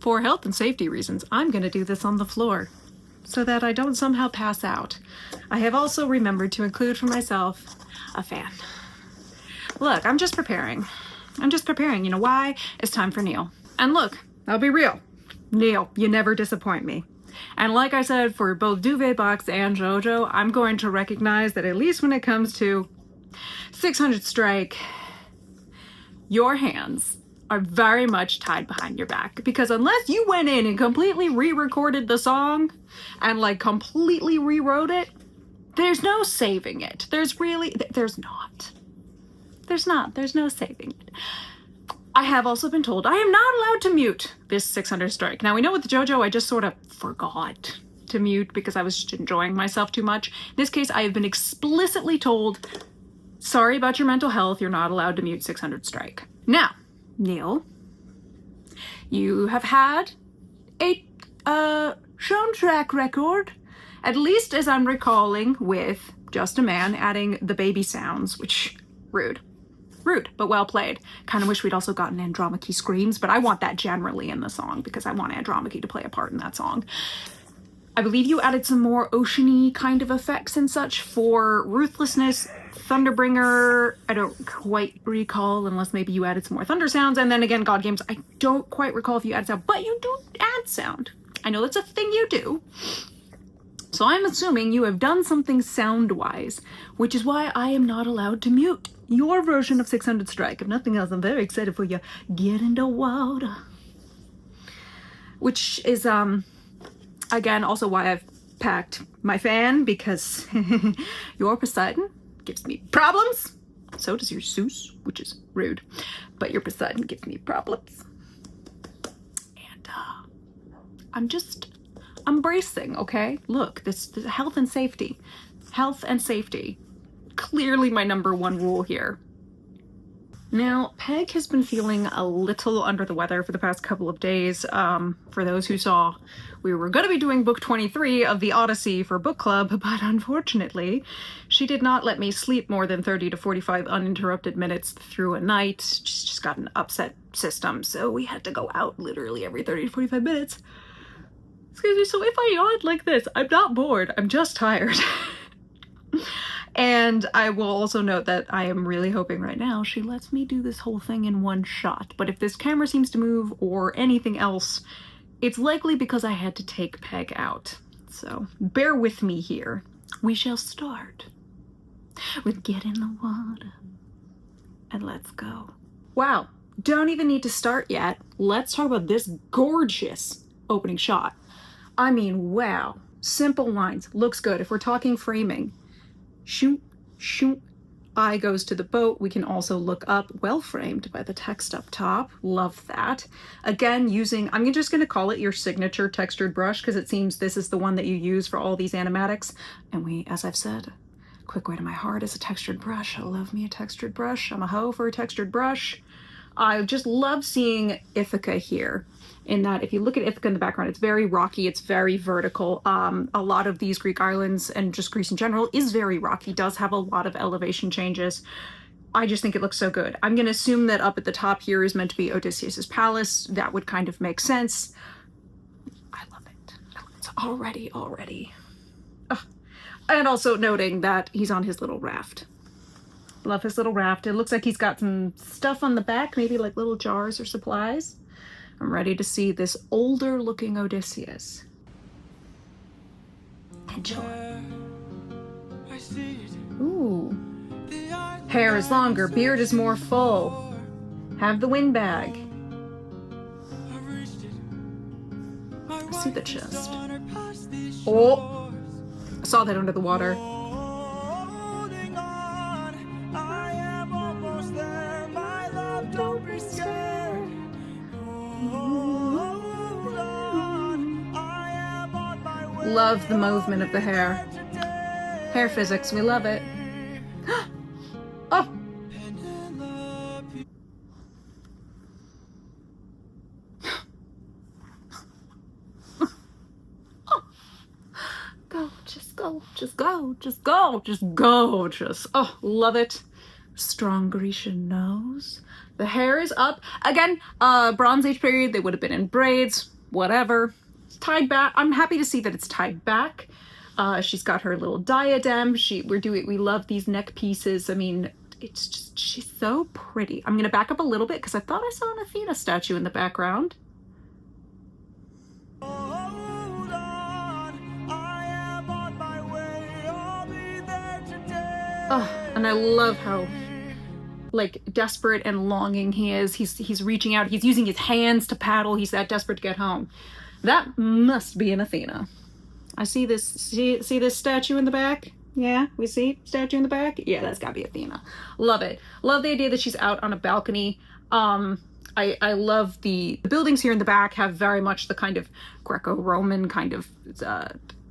for health and safety reasons, I'm gonna do this on the floor so that I don't somehow pass out. I have also remembered to include for myself a fan. Look, I'm just preparing. You know why? It's time for Neal. And look, I'll be real. Neal, you never disappoint me. And like I said, for both Duvet Box and JoJo, I'm going to recognize that at least when it comes to 600 Strike, your hands are very much tied behind your back. Because unless you went in and completely re-recorded the song and like completely rewrote it, there's no saving it. There's no saving it. I have also been told I am not allowed to mute this 600 Strike. Now we know with JoJo, I just sort of forgot to mute because I was just enjoying myself too much. In this case, I have been explicitly told, sorry about your mental health, you're not allowed to mute 600 Strike. Now, Neal, you have had a shown track record, at least as I'm recalling, with Just a Man adding the baby sounds, which, rude, but well played. Kind of wish we'd also gotten Andromache screams, but I want that generally in the song because I want Andromache to play a part in that song. I believe you added some more ocean-y kind of effects and such for Ruthlessness, Thunderbringer. I don't quite recall unless maybe you added some more thunder sounds. And then again, God Games, I don't quite recall if you added sound, but you do add sound. I know that's a thing you do. So I'm assuming you have done something sound-wise, which is why I am not allowed to mute your version of 600 Strike. If nothing else, I'm very excited for you. Get into water. Which is, again, also why I've packed my fan, because your Poseidon gives me problems. So does your Zeus, which is rude. But your Poseidon gives me problems. And, I'm bracing, okay? Look, this health and safety. Health and safety. Clearly my number one rule here. Now, Peg has been feeling a little under the weather for the past couple of days. For those who saw, we were going to be doing book 23 of the Odyssey for book club, but unfortunately, she did not let me sleep more than 30 to 45 uninterrupted minutes through a night. She's just got an upset system, so we had to go out literally every 30 to 45 minutes. Excuse me, so if I yawn like this, I'm not bored, I'm just tired. And I will also note that I am really hoping right now she lets me do this whole thing in one shot. But if this camera seems to move or anything else, it's likely because I had to take Peg out. So bear with me here. We shall start with Get in the Water and let's go. Wow, don't even need to start yet. Let's talk about this gorgeous opening shot. I mean, wow. Simple lines, looks good. If we're talking framing, shoot, shoot, eye goes to the boat. We can also look up, well framed by the text up top. Love that. Again, using, I'm just going to call it your signature textured brush because it seems this is the one that you use for all these animatics. And we, as I've said, quick way to my heart is a textured brush. I love me a textured brush. I'm a hoe for a textured brush. I just love seeing Ithaca here. In that, if you look at Ithaca in the background, it's very rocky, it's very vertical. A lot of these Greek islands, and just Greece in general, is very rocky, does have a lot of elevation changes. I just think it looks so good. I'm going to assume that up at the top here is meant to be Odysseus's palace. That would kind of make sense. I love it. It's already. Ugh. And also noting that he's on his little raft. Love his little raft. It looks like he's got some stuff on the back, maybe like little jars or supplies. I'm ready to see this older looking Odysseus. Enjoy. Ooh. Hair is longer, beard is more full. Have the windbag. I see the chest. Oh! I saw that under the water. Don't be scared. Love the movement of the hair. Hair physics, we love it. Oh! Go, just go, just go, just go, just go, just, oh, love it. Strong Grecian nose. The hair is up. Again, Bronze Age period, they would have been in braids, whatever. It's tied back. I'm happy to see that it's tied back. She's got her little diadem. We love these neck pieces. I mean, it's just, she's so pretty. I'm gonna back up a little bit because I thought I saw an Athena statue in the background. Oh, and I love how like desperate and longing he is. He's reaching out. He's using his hands to paddle. He's that desperate to get home. That must be an Athena. I see this. See this statue in the back? Yeah, we see statue in the back. Yeah, that's gotta be Athena. Love it. Love the idea that she's out on a balcony. I love the buildings here in the back have very much the kind of Greco-Roman kind of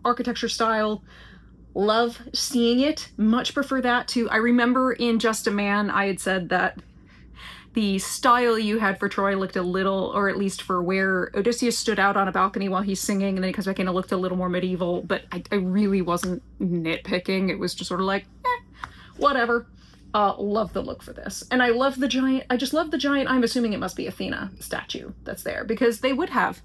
architecture style. Love seeing it. Much prefer that to, I remember in Just a Man, I had said that the style you had for Troy looked a little, or at least for where Odysseus stood out on a balcony while he's singing, and then he comes back in, it looked a little more medieval, but I really wasn't nitpicking. It was just sort of like, whatever. Love the look for this. And I love the giant, I just love the giant, I'm assuming it must be Athena statue that's there, because they would have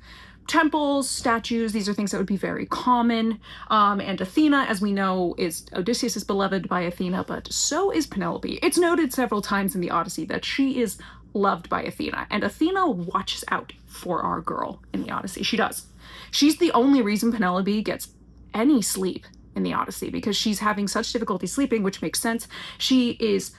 temples, statues, these are things that would be very common. And Athena, as we know, is Odysseus is beloved by Athena, but so is Penelope. It's noted several times in the Odyssey that she is loved by Athena, and Athena watches out for our girl in the Odyssey. She does. She's the only reason Penelope gets any sleep in the Odyssey, because she's having such difficulty sleeping, which makes sense. She is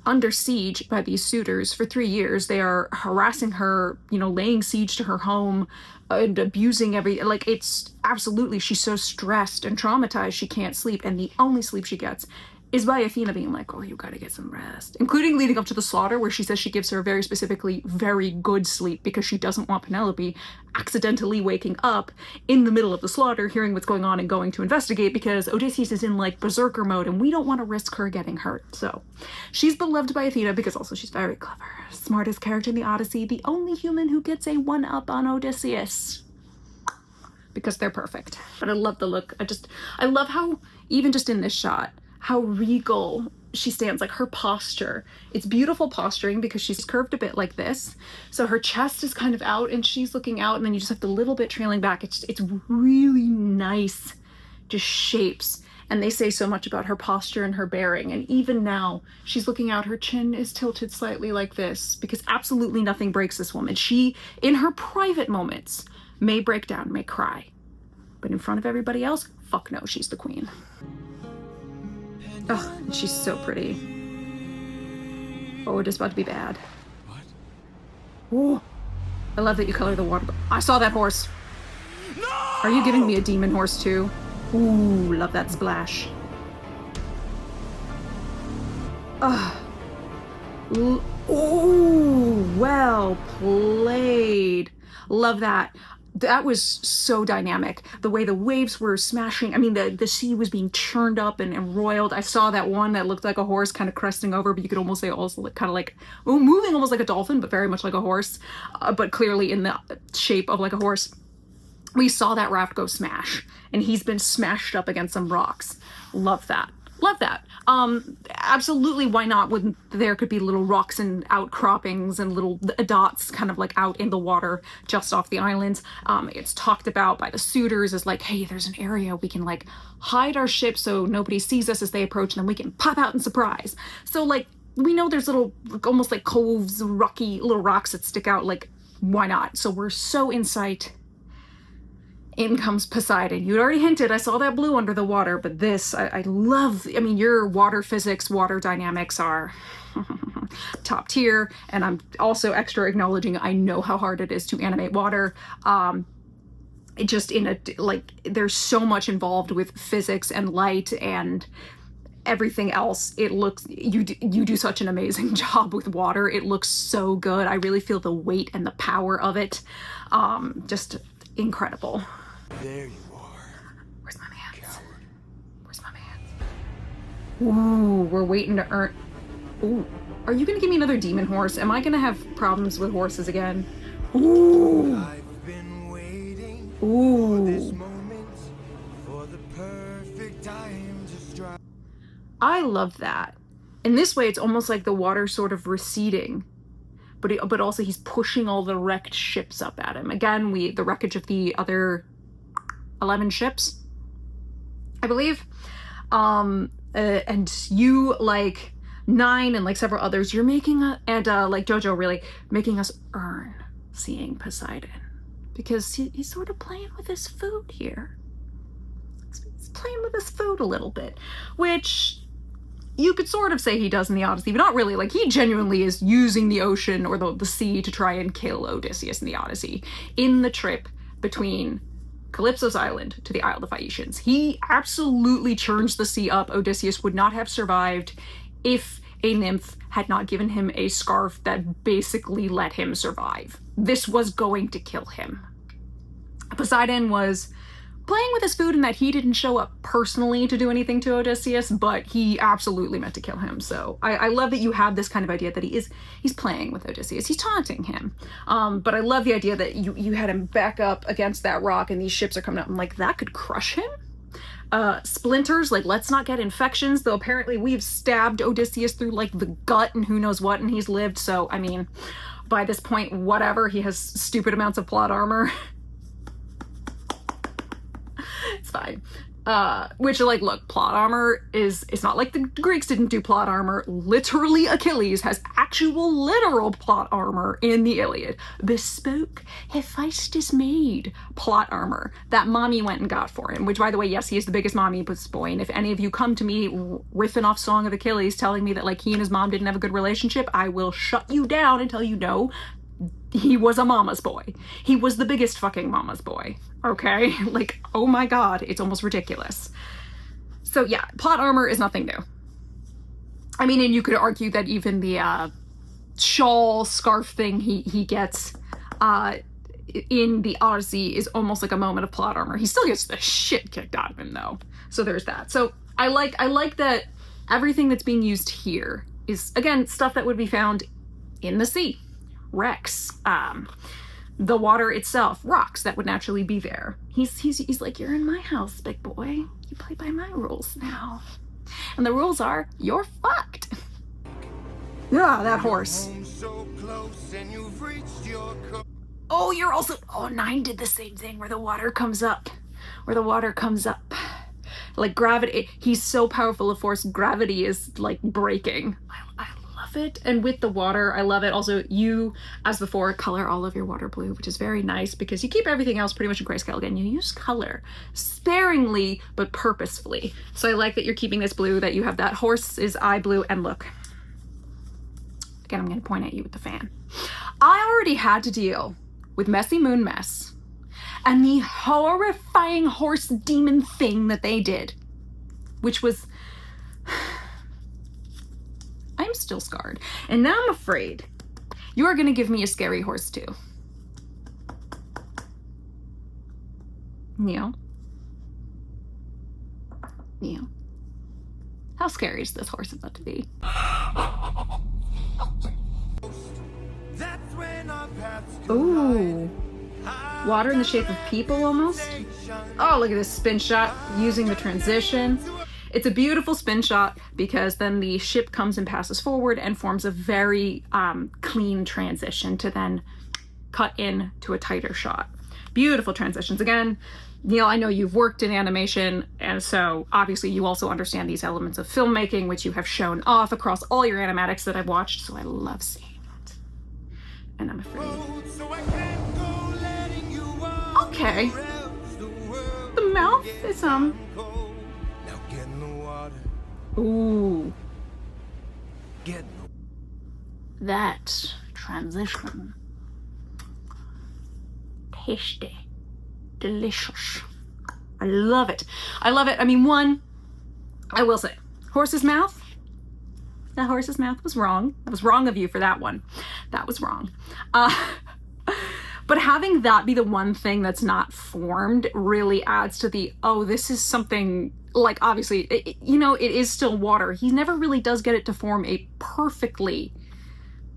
under siege by these suitors for 3 years. They are harassing her, you know, laying siege to her home and abusing like, it's absolutely, she's so stressed and traumatized she can't sleep, and the only sleep she gets is by Athena being like, oh, you gotta get some rest, including leading up to the slaughter, where she says she gives her very specifically very good sleep because she doesn't want Penelope accidentally waking up in the middle of the slaughter, hearing what's going on and going to investigate, because Odysseus is in like berserker mode and we don't want to risk her getting hurt. So she's beloved by Athena because also she's very clever, smartest character in the Odyssey, the only human who gets a one-up on Odysseus, because they're perfect. But I love the look. I love how, even just in this shot, how regal she stands, like her posture. It's beautiful posturing because she's curved a bit like this. So her chest is kind of out and she's looking out, and then you just have the little bit trailing back. It's really nice, just shapes. And they say so much about her posture and her bearing. And even now, she's looking out, her chin is tilted slightly like this, because absolutely nothing breaks this woman. She, in her private moments, may break down, may cry. But in front of everybody else, fuck no, she's the queen. Oh, she's so pretty. Oh, it is about to be bad. What? Ooh. I love that you color the water. I saw that horse. No! Are you giving me a demon horse too? Ooh, love that splash. Ooh, well played. Love that. That was so dynamic. The way the waves were smashing. I mean, the sea was being churned up and roiled. I saw that one that looked like a horse kind of cresting over, but you could almost say also kind of like, moving almost like a dolphin, but very much like a horse, but clearly in the shape of like a horse. We saw that raft go smash, and he's been smashed up against some rocks. Love that. Love that. Absolutely, why not? When there could be little rocks and outcroppings and little dots kind of like out in the water just off the islands. It's talked about by the suitors as like, hey, there's an area we can like hide our ship so nobody sees us as they approach, and then we can pop out and surprise. So like, we know there's little, almost like coves, rocky little rocks that stick out, like, why not? So we're so in sight. In comes Poseidon. You'd already hinted, I saw that blue under the water, but this, I love, I mean, your water physics, water dynamics are top tier, and I'm also extra acknowledging I know how hard it is to animate water. It just like, there's so much involved with physics and light and everything else. It looks, you do such an amazing job with water. It looks so good. I really feel the weight and the power of it. Just incredible. There you are. Where's my mans? Coward. Where's my mans? Ooh, we're waiting to earn. Ooh, are you gonna give me another demon horse? Am I gonna have problems with horses again? Ooh. I've been waiting Ooh. for this moment, for the perfect time to strike. I love that. In this way, it's almost like the water sort of receding, but also he's pushing all the wrecked ships up at him. Again, the wreckage of the other 11 ships, I believe. And you, like Nine and like several others, you're making like Jojo, really making us earn seeing Poseidon, because he's sort of playing with his food here. He's playing with his food a little bit, which you could sort of say he does in the Odyssey, but not really. Like, he genuinely is using the ocean or the sea to try and kill Odysseus in the Odyssey. In the trip between Calypso's island to the Isle of the Phaeacians, he absolutely churns the sea up. Odysseus would not have survived if a nymph had not given him a scarf that basically let him survive. This was going to kill him. Poseidon was playing with his food in that he didn't show up personally to do anything to Odysseus, but he absolutely meant to kill him. So I love that you have this kind of idea that he's playing with Odysseus. He's taunting him. But I love the idea that you had him back up against that rock and these ships are coming up. I'm like, that could crush him? Splinters, like, let's not get infections, though apparently we've stabbed Odysseus through like the gut and who knows what, and he's lived. So, I mean, by this point, whatever, he has stupid amounts of plot armor. It's fine. Which, like, look, plot armor it's not like the Greeks didn't do plot armor. Literally, Achilles has actual literal plot armor in the Iliad. Bespoke, Hephaestus-made plot armor that mommy went and got for him. Which, by the way, yes, he is the biggest mommy boy. And if any of you come to me riffing off Song of Achilles telling me that, like, he and his mom didn't have a good relationship, I will shut you down and tell you no. He was a mama's boy. He was the biggest fucking mama's boy. Okay? Like, oh my god, it's almost ridiculous. So yeah, plot armor is nothing new. I mean, and you could argue that even the shawl scarf thing he gets in the Odyssey is almost like a moment of plot armor. He still gets the shit kicked out of him though. So there's that. So I like that everything that's being used here is, again, stuff that would be found in the sea. Wrecks, the water itself, rocks that would naturally be there. He's like, you're in my house, big boy. You play by my rules now. And the rules are, you're fucked. Yeah, that horse. Oh, you're also, oh, Nine did the same thing where the water comes up. Like gravity, he's so powerful of force, gravity is like breaking. I love it. And with the water, I love it. Also, you, as before, color all of your water blue, which is very nice because you keep everything else pretty much in grayscale. Again, you use color sparingly, but purposefully. So I like that you're keeping this blue, that you have that horse's eye blue. And look, again, I'm going to point at you with the fan. I already had to deal with Messy Moon Mess and the horrifying horse demon thing that they did, which was... I'm still scarred. And now I'm afraid you are going to give me a scary horse too. Neal? Neal? How scary is this horse about to be? Ooh. Water in the shape of people almost. Oh, look at this spin shot using the transition. It's a beautiful spin shot because then the ship comes and passes forward and forms a very clean transition to then cut in to a tighter shot. Beautiful transitions. Again, Neal, I know you've worked in animation, and so obviously you also understand these elements of filmmaking, which you have shown off across all your animatics that I've watched, so I love seeing it. And I'm afraid. Okay. The mouth is, ooh. That transition. Tasty. Delicious. I love it. I love it. I mean, one, I will say, horse's mouth. That horse's mouth was wrong. That was wrong of you for that one. That was wrong. But having that be the one thing that's not formed really adds to the, oh, this is something, like, obviously, it is still water. He never really does get it to form a perfectly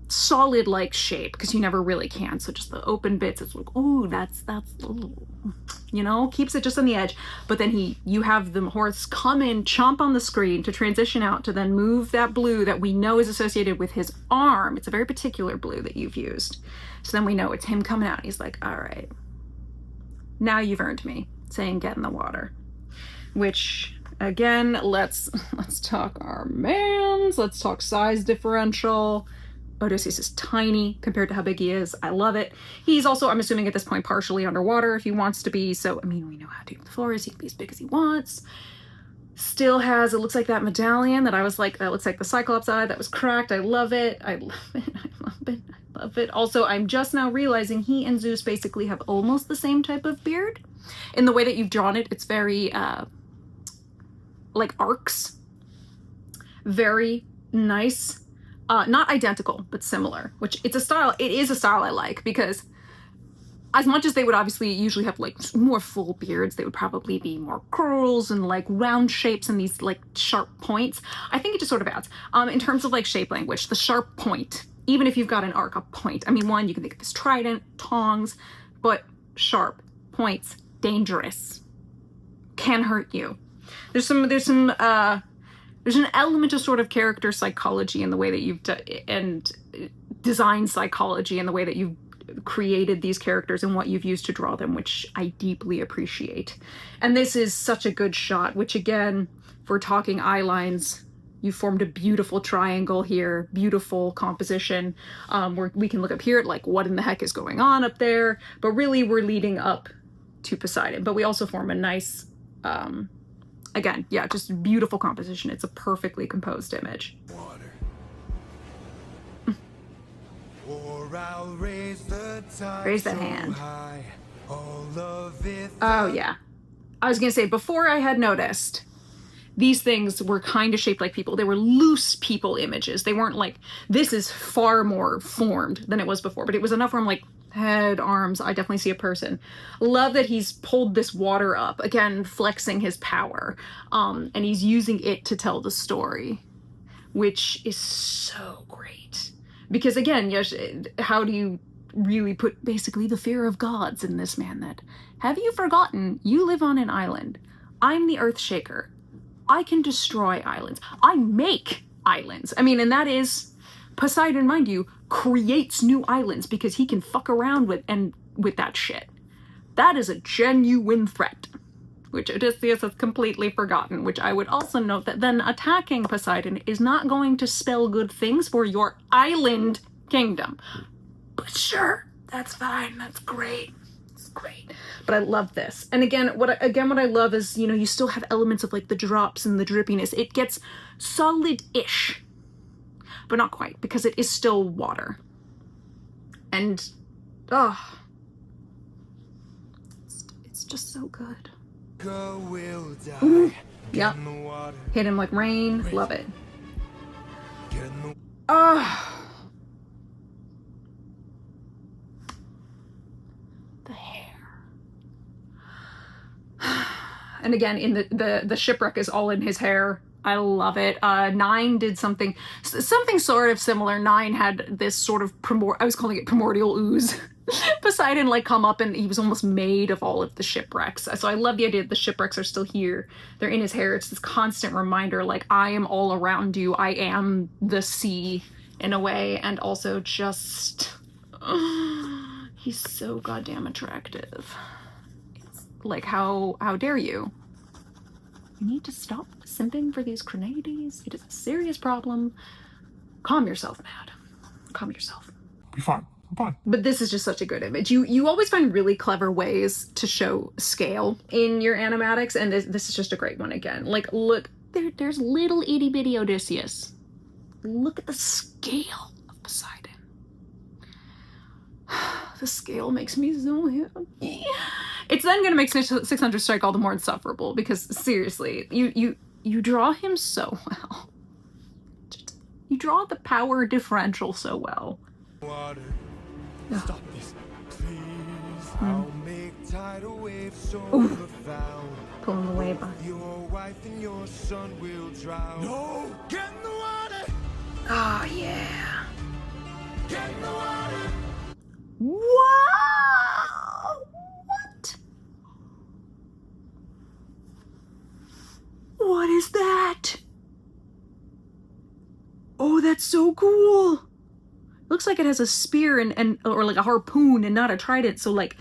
solid-like shape, because you never really can. So just the open bits, it's like, ooh, that's ooh, you know, keeps it just on the edge. But then you have the horse come in, chomp on the screen to transition out, to then move that blue that we know is associated with his arm. It's a very particular blue that you've used. So then we know it's him coming out. He's like, all right, now you've earned me, saying get in the water. Which, again, let's talk our mans. Let's talk size differential. Odysseus is tiny compared to how big he is. I love it. He's also, I'm assuming at this point, partially underwater if he wants to be. So, I mean, we know how deep the floor is. He can be as big as he wants. Still has, it looks like that medallion that I was like, that looks like the Cyclops eye that was cracked. I love it. I love it. I love it. I love it. Also, I'm just now realizing he and Zeus basically have almost the same type of beard. In the way that you've drawn it, it's very, like arcs. Very nice. Not identical, but similar, which it is a style I like, because as much as they would obviously usually have like more full beards, they would probably be more curls and like round shapes and these like sharp points. I think it just sort of adds, in terms of like shape language, the sharp point, even if you've got an arc, a point. I mean, one, you can think of this trident, tongs, but sharp points, dangerous, can hurt you. There's an element of sort of character psychology in the way that you've and design psychology in the way that you've created these characters and what you've used to draw them, which I deeply appreciate. And this is such a good shot, which again, if we're talking eye lines, you formed a beautiful triangle here, beautiful composition. We can look up here at like, what in the heck is going on up there? But really we're leading up to Poseidon, but we also form a nice, again, yeah, just beautiful composition. It's a perfectly composed image. Water. Or I'll raise the tide. Raise that so hand. high, all of it. Oh, yeah. I was going to say, before I had noticed, these things were kind of shaped like people. They were loose people images. They weren't like, this is far more formed than it was before, but it was enough where I'm like, head, arms, I definitely see a person. Love that he's pulled this water up, again, flexing his power, and he's using it to tell the story, which is so great. Because again, Yash, how do you really put basically the fear of gods in this man that, have you forgotten, you live on an island. I'm the Earth Shaker. I can destroy islands. I make islands. I mean, and that is, Poseidon, mind you, creates new islands because he can fuck around with that shit. That is a genuine threat, which Odysseus has completely forgotten, which I would also note that then attacking Poseidon is not going to spell good things for your island kingdom. But sure, that's fine, that's great. It's great. But I love this. And again, what I love is, you know, you still have elements of like the drops and the drippiness. It gets solid-ish, but not quite, because it is still water. And, it's just so good. Will die. Ooh, yeah. Get in the water. Hit him like rain. Love it. Get in the The hair. And again, in the shipwreck is all in his hair. I love it. Nine did something sort of similar. Nine had this sort of I was calling it primordial ooze. Poseidon like come up and he was almost made of all of the shipwrecks. So I love the idea that the shipwrecks are still here. They're in his hair. It's this constant reminder, like, I am all around you. I am the sea in a way. And also just, he's so goddamn attractive. It's like, how dare you? You need to stop simping for these Crenades. It is a serious problem. Calm yourself, Mad. Calm yourself. Be fine. I'm fine. But this is just such a good image. You always find really clever ways to show scale in your animatics, and this is just a great one again. Like, look, there's little itty bitty Odysseus. Look at the scale of Poseidon. The scale makes me so happy. It's then gonna make 600 strike all the more insufferable, because seriously, you draw him so well. You draw the power differential so well. water. Yeah. Stop this, please. I'll make tidal waves so Ooh. profound. Pulling away by. Your wife and your son will drown. No! Get in the water! Oh yeah. Wow! What? What is that? Oh, that's so cool. Looks like it has a spear and or like a harpoon and not a trident. So like,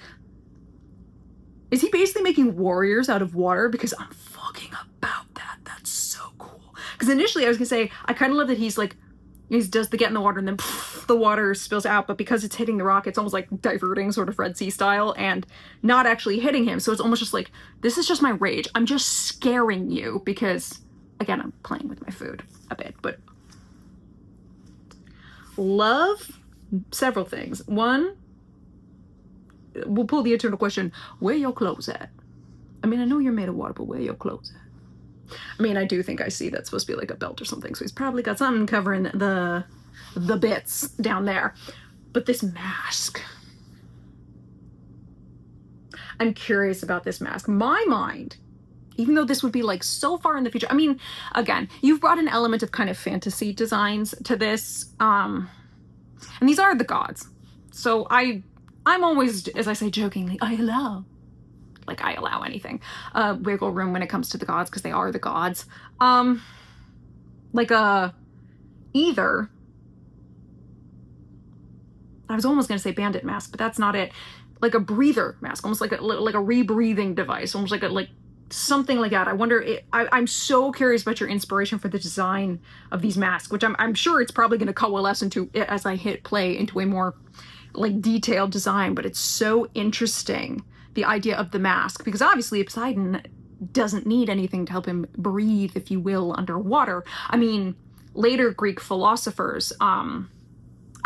is he basically making warriors out of water? Because I'm fucking about that. That's so cool. Because initially I was gonna say, I kind of love that he's like, he does the get in the water and then the water spills out, but because it's hitting the rock, it's almost like diverting, sort of Red Sea style, and not actually hitting him. So it's almost just like, this is just my rage. I'm just scaring you because, again, I'm playing with my food a bit, but love several things. One, we'll pull the eternal question, where your clothes at? I mean, I know you're made of water, but where your clothes at? I mean, I do think I see that's supposed to be like a belt or something, so he's probably got something covering the bits down there. But this mask, I'm curious about this mask. My mind, even though this would be like so far in the future, I mean, again, you've brought an element of kind of fantasy designs to this, and these are the gods. So I'm always, as I say jokingly, I allow anything, wiggle room when it comes to the gods, because they are the gods. Like either, I was almost gonna say bandit mask, but that's not it. Like a breather mask, almost like a rebreathing device, almost like something like that. I wonder, I'm so curious about your inspiration for the design of these masks, which I'm sure it's probably gonna coalesce into, as I hit play, into a more like detailed design, but it's so interesting, the idea of the mask, because obviously Poseidon doesn't need anything to help him breathe, if you will, underwater. I mean, later Greek philosophers,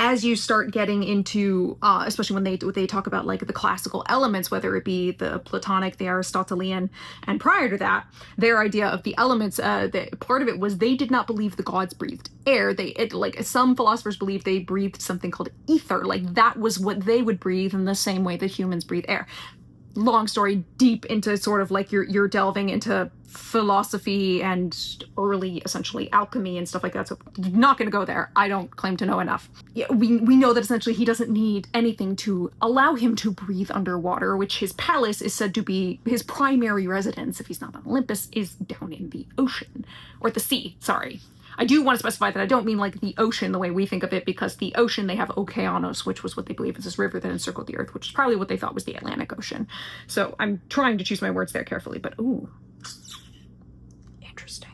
as you start getting into, especially when they talk about like the classical elements, whether it be the Platonic, the Aristotelian, and prior to that, their idea of the elements, part of it was they did not believe the gods breathed air. Like some philosophers believed they breathed something called ether, like that was what they would breathe in the same way that humans breathe air. Long story, deep into sort of like you're delving into philosophy and early, essentially, alchemy and stuff like that. So not going to go there. I don't claim to know enough. Yeah, we know that essentially he doesn't need anything to allow him to breathe underwater, which his palace is said to be his primary residence, if he's not on Olympus, is down in the ocean, or the sea, sorry. I do want to specify that I don't mean like the ocean the way we think of it, because the ocean, they have Okeanos, which was what they believe is this river that encircled the earth, which is probably what they thought was the Atlantic Ocean. So I'm trying to choose my words there carefully, but ooh, interesting.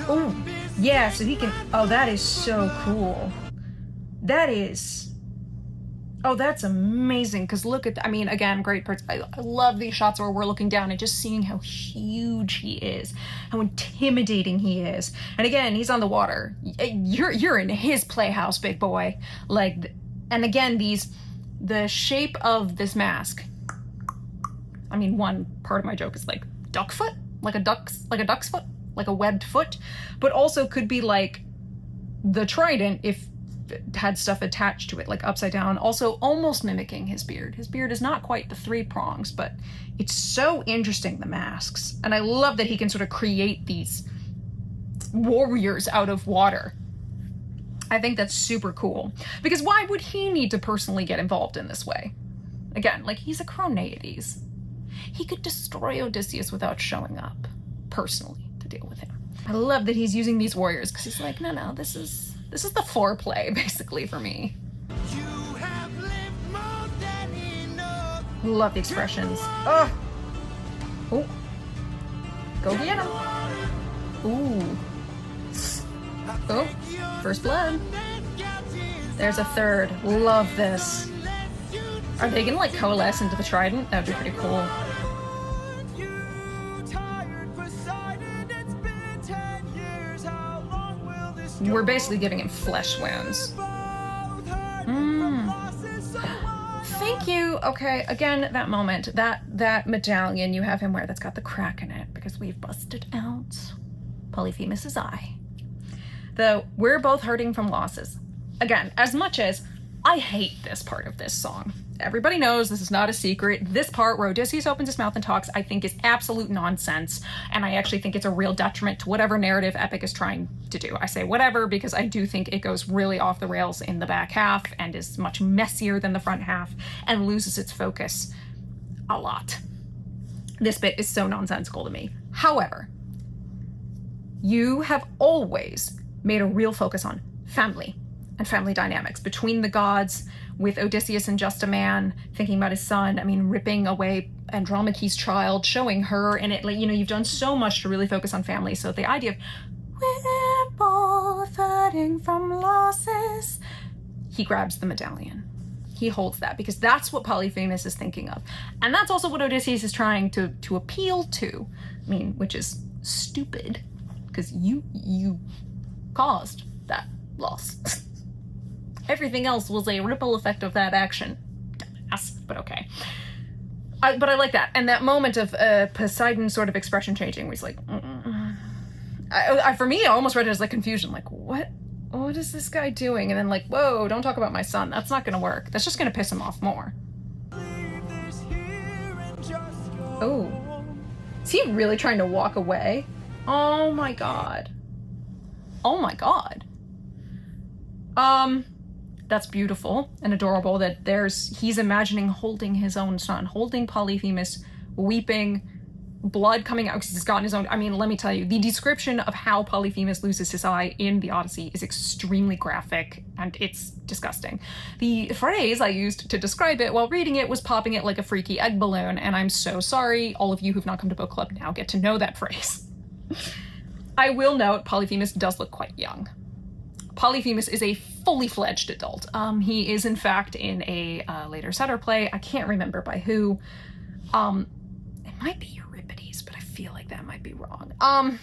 Oh, yeah, so he can, oh, that is so cool. That is, oh, that's amazing, because look at, I mean, again, great parts. I love these shots where we're looking down and just seeing how huge he is, how intimidating he is. And again, he's on the water. You're in his playhouse, big boy. Like, and again, the shape of this mask. I mean, one part of my joke is like duck foot, like a duck's foot, like a webbed foot, but also could be like the trident if had stuff attached to it, like upside down, also almost mimicking his beard. His beard is not quite the 3 prongs, but it's so interesting, the masks. And I love that he can sort of create these warriors out of water. I think that's super cool. Because why would he need to personally get involved in this way? Again, like, he's a Chronaides. He could destroy Odysseus without showing up personally to deal with him. I love that he's using these warriors, because he's like, no, this is the foreplay, basically, for me. You have lived more than enough. Love the expressions. Oh, go get him. Ooh. Oh, first blood. There's a third. Love this. Are they gonna like coalesce into the trident? That'd be pretty cool. We're basically giving him flesh wounds. Thank you. Okay, again, that moment, that medallion you have him wear that's got the crack in it, because we've busted out Polyphemus's eye. Though we're both hurting from losses. Again, as much as I hate this part of this song. Everybody knows this is not a secret. This part where Odysseus opens his mouth and talks, I think is absolute nonsense, and I actually think it's a real detriment to whatever narrative Epic is trying to do. I say whatever because I do think it goes really off the rails in the back half and is much messier than the front half and loses its focus a lot. This bit is so nonsensical to me. However, you have always made a real focus on family and family dynamics between the gods, with Odysseus and Just a Man, thinking about his son, I mean, ripping away Andromache's child, showing her, and it, like, you know, you've done so much to really focus on family. So the idea of, we're both hurting from losses, he grabs the medallion. He holds that because that's what Polyphemus is thinking of. And that's also what Odysseus is trying to appeal to. I mean, which is stupid, because you caused that loss. Everything else was a ripple effect of that action. Dumbass, but okay. But I like that. And that moment of Poseidon sort of expression changing, where he's like, for me, I almost read it as like confusion. Like, what is this guy doing? And then like, whoa, don't talk about my son. That's not going to work. That's just going to piss him off more. Oh. Is he really trying to walk away? Oh my god. Oh my god. That's beautiful and adorable that he's imagining holding his own son, holding Polyphemus, weeping, blood coming out because he's gotten his own. I mean, let me tell you, the description of how Polyphemus loses his eye in the Odyssey is extremely graphic and it's disgusting. The phrase I used to describe it while reading it was popping it like a freaky egg balloon, and I'm so sorry. All of you who've not come to book club now get to know that phrase. I will note Polyphemus does look quite young. Polyphemus is a fully fledged adult. He is in fact in a later satyr play. I can't remember by who. It might be Euripides, but I feel like that might be wrong.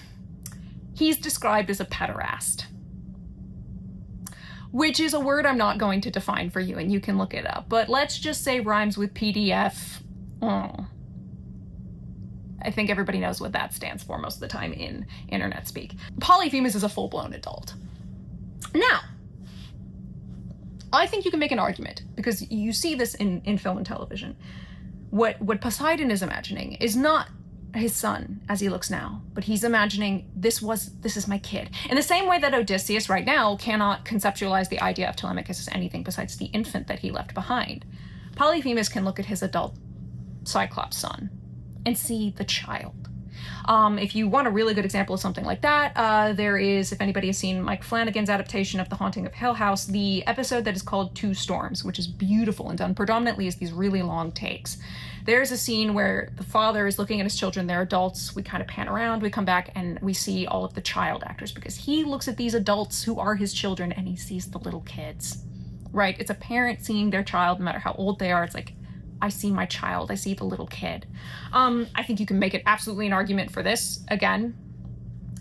He's described as a pederast, which is a word I'm not going to define for you, and you can look it up. But let's just say rhymes with PDF. Oh. I think everybody knows what that stands for most of the time in internet speak. Polyphemus is a full-blown adult. Now, I think you can make an argument, because you see this in film and television. What Poseidon is imagining is not his son as he looks now, but he's imagining this is my kid. In the same way that Odysseus right now cannot conceptualize the idea of Telemachus as anything besides the infant that he left behind, Polyphemus can look at his adult Cyclops son and see the child. If you want a really good example of something like that, there is, if anybody has seen Mike Flanagan's adaptation of The Haunting of Hill House, the episode that is called Two Storms, which is beautiful and done predominantly as these really long takes. There's a scene where the father is looking at his children, they're adults, we kind of pan around, we come back, and we see all of the child actors, because he looks at these adults who are his children and he sees the little kids, right? It's a parent seeing their child, no matter how old they are. It's like, I see my child, I see the little kid. I think you can make it absolutely an argument for this, again,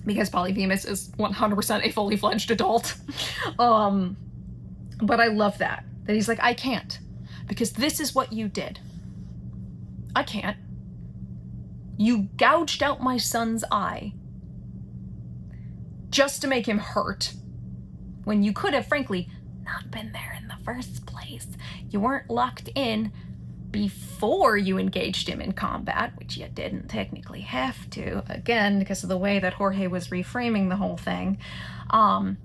because Polyphemus is 100% a fully fledged adult. But I love that he's like, I can't, because this is what you did. I can't. You gouged out my son's eye just to make him hurt, when you could have, frankly, not been there in the first place. You weren't locked in before you engaged him in combat, which you didn't technically have to, again, because of the way that Jorge was reframing the whole thing. And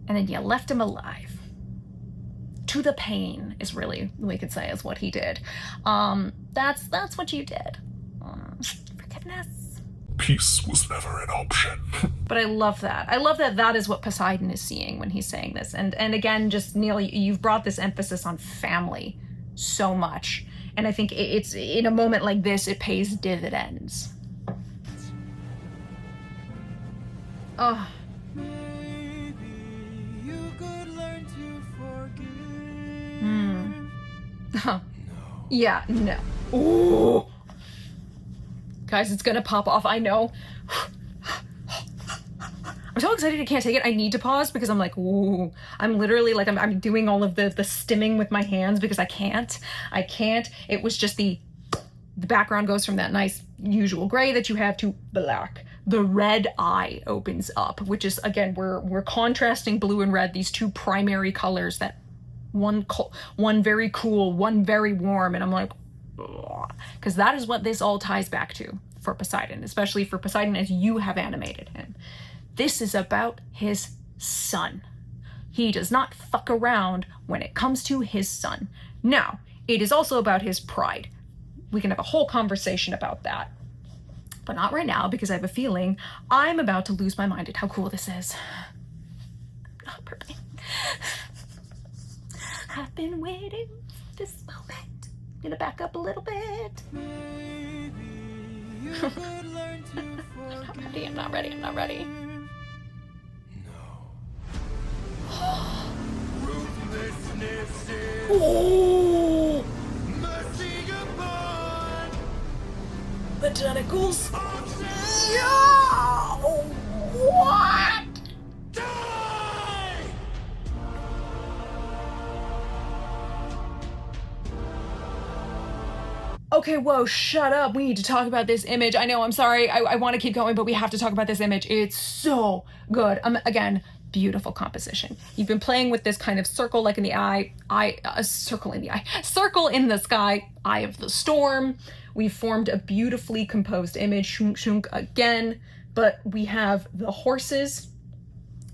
then you left him alive. To the pain is really, we could say, is what he did. That's what you did. Forgiveness. Peace was never an option. But I love that. I love that that is what Poseidon is seeing when he's saying this. And again, just, Neal, you've brought this emphasis on family so much, and I think it's, in a moment like this, it pays dividends. Oh. Maybe you could learn to forgive. Huh. No. Yeah, no. Ooh. Guys, it's gonna pop off, I know. I'm so excited I can't take it. I need to pause because I'm like, ooh. I'm literally like, I'm doing all of the stimming with my hands because I can't. It was just the background goes from that nice usual gray that you have to black. The red eye opens up, which is, again, we're contrasting blue and red, these two primary colors that one cold, one very cool, one very warm, and I'm like, because that is what this all ties back to for Poseidon, especially for Poseidon as you have animated him. This is about his son. He does not fuck around when it comes to his son. Now, it is also about his pride. We can have a whole conversation about that. But not right now, because I have a feeling I'm about to lose my mind at how cool this is. Oh, perfect. I've been waiting for this moment. I'm gonna back up a little bit. I'm not ready. Oh! The tentacles. Yeah! What? Die! Okay, whoa, shut up. We need to talk about this image. I know, I'm sorry. I want to keep going, but we have to talk about this image. It's so good. Again, beautiful composition. You've been playing with this kind of circle like in the eye, circle in the sky, eye of the storm. We've formed a beautifully composed image, shunk shunk again, but we have the horses.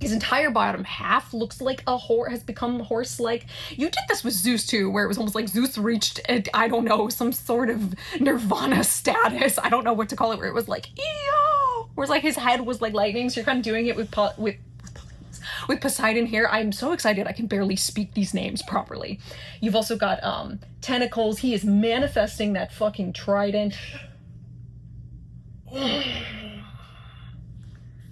His entire bottom half looks like a horse, has become horse-like. You did this with Zeus too, where it was almost like Zeus reached, I don't know, some sort of nirvana status. I don't know what to call it, where it was like, eeyo! Whereas like his head was like lightning, so you're kind of doing it with Poseidon here. I'm so excited I can barely speak these names properly. You've also got tentacles. He is manifesting that fucking trident.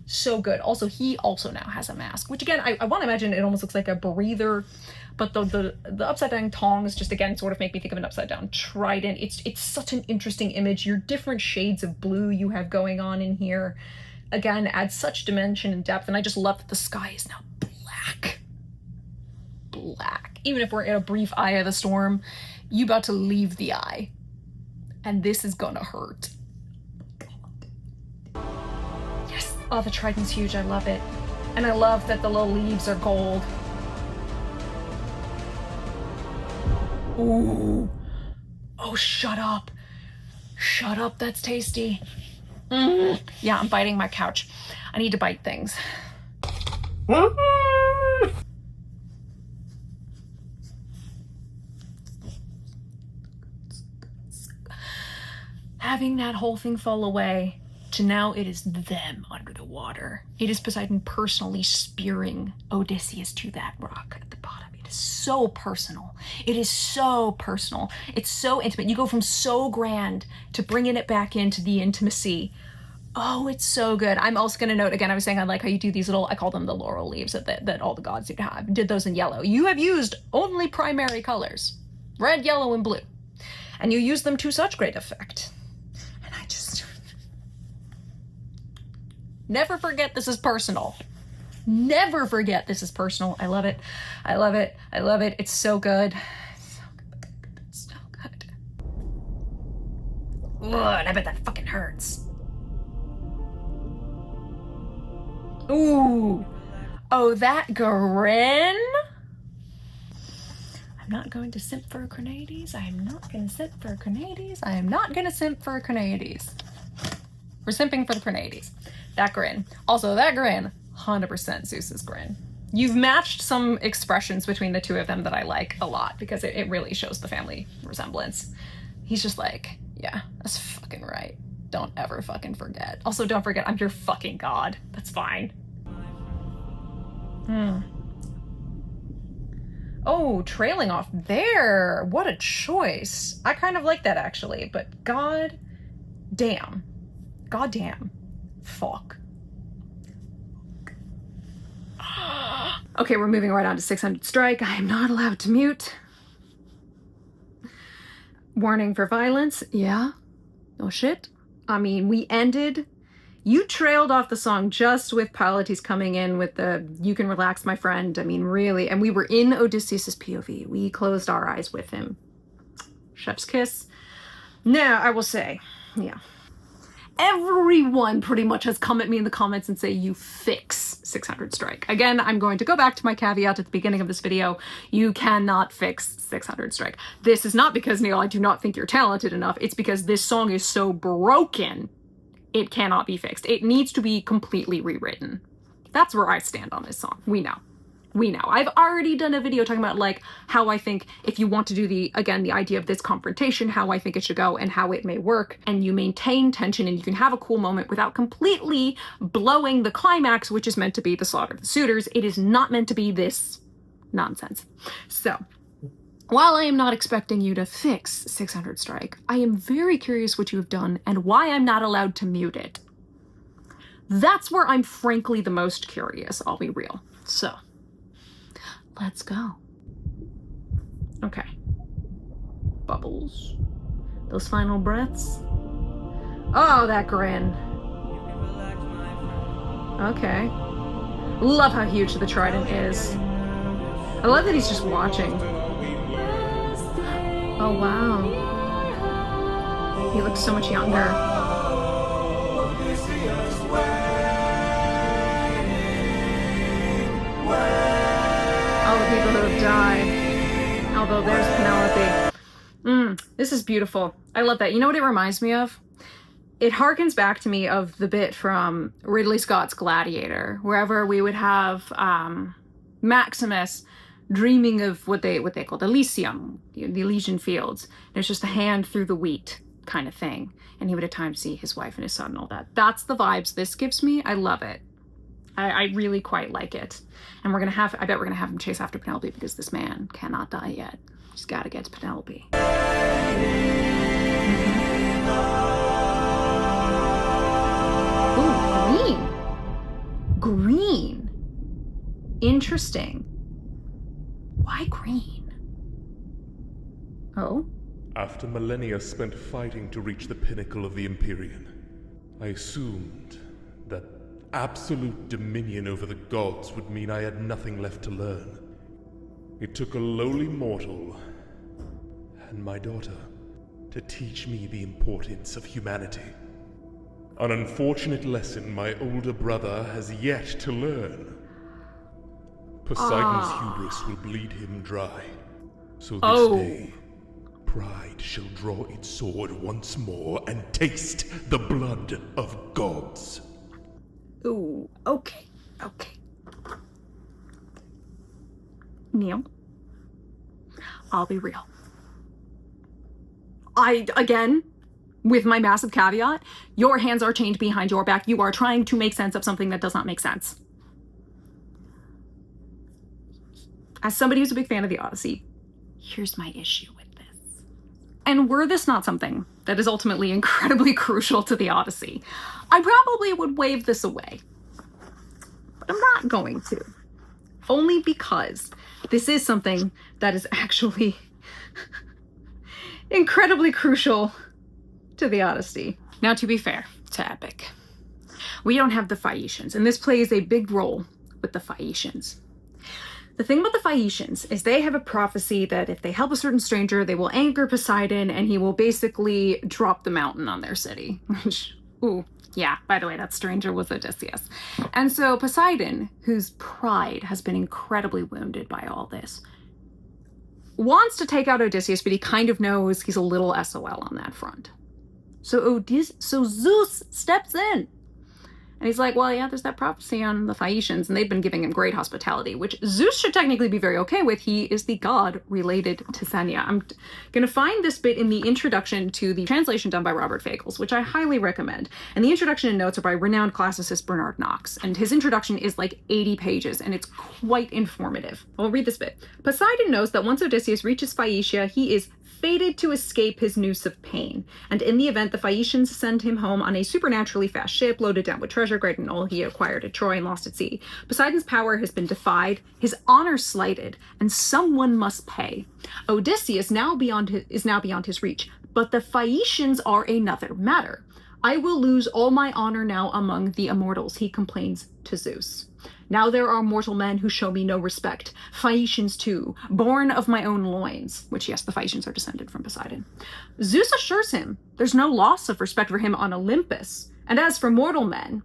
So good. Also, he also now has a mask, which again, I want to imagine it almost looks like a breather, but the upside down tongs just again sort of make me think of an upside down trident. It's such an interesting image. Your different shades of blue you have going on in here, again, adds such dimension and depth, and I just love that the sky is now black. Black. Even if we're in a brief eye of the storm, you about to leave the eye, and this is gonna hurt. Oh, the trident's huge. I love it. And I love that the little leaves are gold. Ooh. Oh, shut up. Shut up. That's tasty. Yeah, I'm biting my couch. I need to bite things. Having that whole thing fall away, to now it is them under the water. It is Poseidon personally spearing Odysseus to that rock at the bottom. It is so personal. It is so personal. It's so intimate. You go from so grand to bringing it back into the intimacy. Oh, it's so good. I'm also going to note, again, I was saying I like how you do these little, I call them the laurel leaves that all the gods seem to have. Did those in yellow. You have used only primary colors, red, yellow, and blue. And you use them to such great effect. And I just... Never forget this is personal. Never forget this is personal. I love it. I love it. I love it. It's so good. It's so good. Ugh, and I bet that fucking hurts. Ooh. Oh, that grin? I'm not going to simp for Cronades. I'm not going to simp for Cronades. I am not going to simp for Cronades. We're simping for the Cronades. That grin. Also, that grin, 100% Zeus's grin. You've matched some expressions between the two of them that I like a lot because it really shows the family resemblance. He's just like, yeah, that's fucking right. Don't ever fucking forget. Also, don't forget, I'm your fucking god. That's fine. Oh, trailing off there. What a choice. I kind of like that, actually, but god damn. God damn. Fuck. Okay, we're moving right on to 600 strike. I am not allowed to mute. Warning for violence. Yeah. Oh shit. I mean, we ended. You trailed off the song just with Polites coming in with the "You can relax, my friend." I mean, really. And we were in Odysseus' POV. We closed our eyes with him. Chef's kiss. Now, I will say, yeah. everyone pretty much has come at me in the comments and say, you fix 600 strike. Again, I'm going to go back to my caveat at the beginning of this video. You cannot fix 600 strike. This is not because, Neal, I do not think you're talented enough. It's because this song is so broken, it cannot be fixed. It needs to be completely rewritten. That's where I stand on this song. We know. We know. I've already done a video talking about like how I think if you want to do the idea of this confrontation, how I think it should go and how it may work, and you maintain tension and you can have a cool moment without completely blowing the climax, which is meant to be the slaughter of the suitors. It is not meant to be this nonsense. So while I am not expecting you to fix 600 strike, I am very curious what you have done and why I'm not allowed to mute it. That's where I'm frankly the most curious, I'll be real. So let's go. Okay. Bubbles. Those final breaths. Oh, that grin. Okay. Love how huge the trident is. I love that he's just watching. Oh, wow. He looks so much younger. All the people who have died. Although there's Penelope. This is beautiful. I love that. You know what it reminds me of? It harkens back to me of the bit from Ridley Scott's Gladiator, wherever we would have Maximus dreaming of what they called Elysium, the Elysian fields. There's just a hand through the wheat kind of thing. And he would at times see his wife and his son and all that. That's the vibes this gives me. I love it. I really quite like it. And I bet we're gonna have him chase after Penelope because this man cannot die yet. He's gotta get to Penelope. Ooh, green. Green. Interesting. Why green? Oh? After millennia spent fighting to reach the pinnacle of the Empyrean, I assumed that absolute dominion over the gods would mean I had nothing left to learn. It took a lowly mortal and my daughter to teach me the importance of humanity. An unfortunate lesson my older brother has yet to learn. Poseidon's hubris will bleed him dry. So this day, pride shall draw its sword once more and taste the blood of gods. Ooh, okay. Neal, I'll be real. Again, with my massive caveat, your hands are chained behind your back. You are trying to make sense of something that does not make sense. As somebody who's a big fan of the Odyssey, here's my issue with this. And were this not something that is ultimately incredibly crucial to the Odyssey, I probably would wave this away. But I'm not going to. Only because this is something that is actually incredibly crucial to the Odyssey. Now, to be fair to Epic, we don't have the Phaeacians, and this plays a big role with the Phaeacians. The thing about the Phaeacians is they have a prophecy that if they help a certain stranger, they will anger Poseidon and he will basically drop the mountain on their city. Ooh, yeah, by the way, that stranger was Odysseus. And so Poseidon, whose pride has been incredibly wounded by all this, wants to take out Odysseus, but he kind of knows he's a little SOL on that front. So Zeus steps in. And he's like, well, yeah, there's that prophecy on the Phaeacians, and they've been giving him great hospitality, which Zeus should technically be very okay with. He is the god related to Xenia. I'm going to find this bit in the introduction to the translation done by Robert Fagles, which I highly recommend. And the introduction and notes are by renowned classicist Bernard Knox. And his introduction is like 80 pages, and it's quite informative. I'll read this bit. Poseidon knows that once Odysseus reaches Phaeacia, he is fated to escape his noose of pain, and in the event the Phaeacians send him home on a supernaturally fast ship loaded down with treasure greater than all he acquired at Troy and lost at sea. Poseidon's power has been defied, his honor slighted, and someone must pay. Odysseus is now beyond his reach, but the Phaeacians are another matter. I will lose all my honor now among the immortals, he complains to Zeus. Now there are mortal men who show me no respect. Phaeacians too, born of my own loins. Which, yes, the Phaeacians are descended from Poseidon. Zeus assures him there's no loss of respect for him on Olympus. And as for mortal men,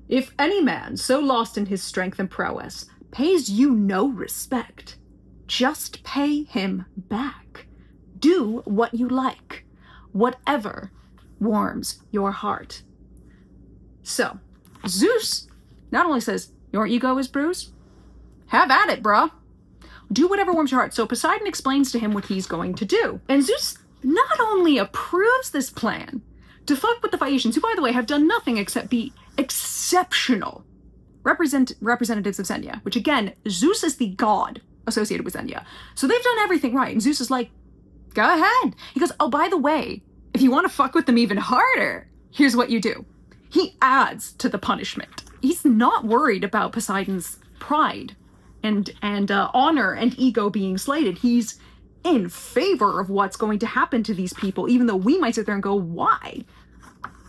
if any man so lost in his strength and prowess pays you no respect, just pay him back. Do what you like, whatever warms your heart. So, Zeus not only says, your ego is bruised? Have at it, bruh. Do whatever warms your heart. So Poseidon explains to him what he's going to do. And Zeus not only approves this plan to fuck with the Phaeacians, who, by the way, have done nothing except be exceptional representatives of Xenia, which, again, Zeus is the god associated with Xenia. So they've done everything right. And Zeus is like, go ahead. He goes, oh, by the way, if you want to fuck with them even harder, here's what you do. He adds to the punishment. He's not worried about Poseidon's pride and honor and ego being slighted. He's in favor of what's going to happen to these people, even though we might sit there and go, why?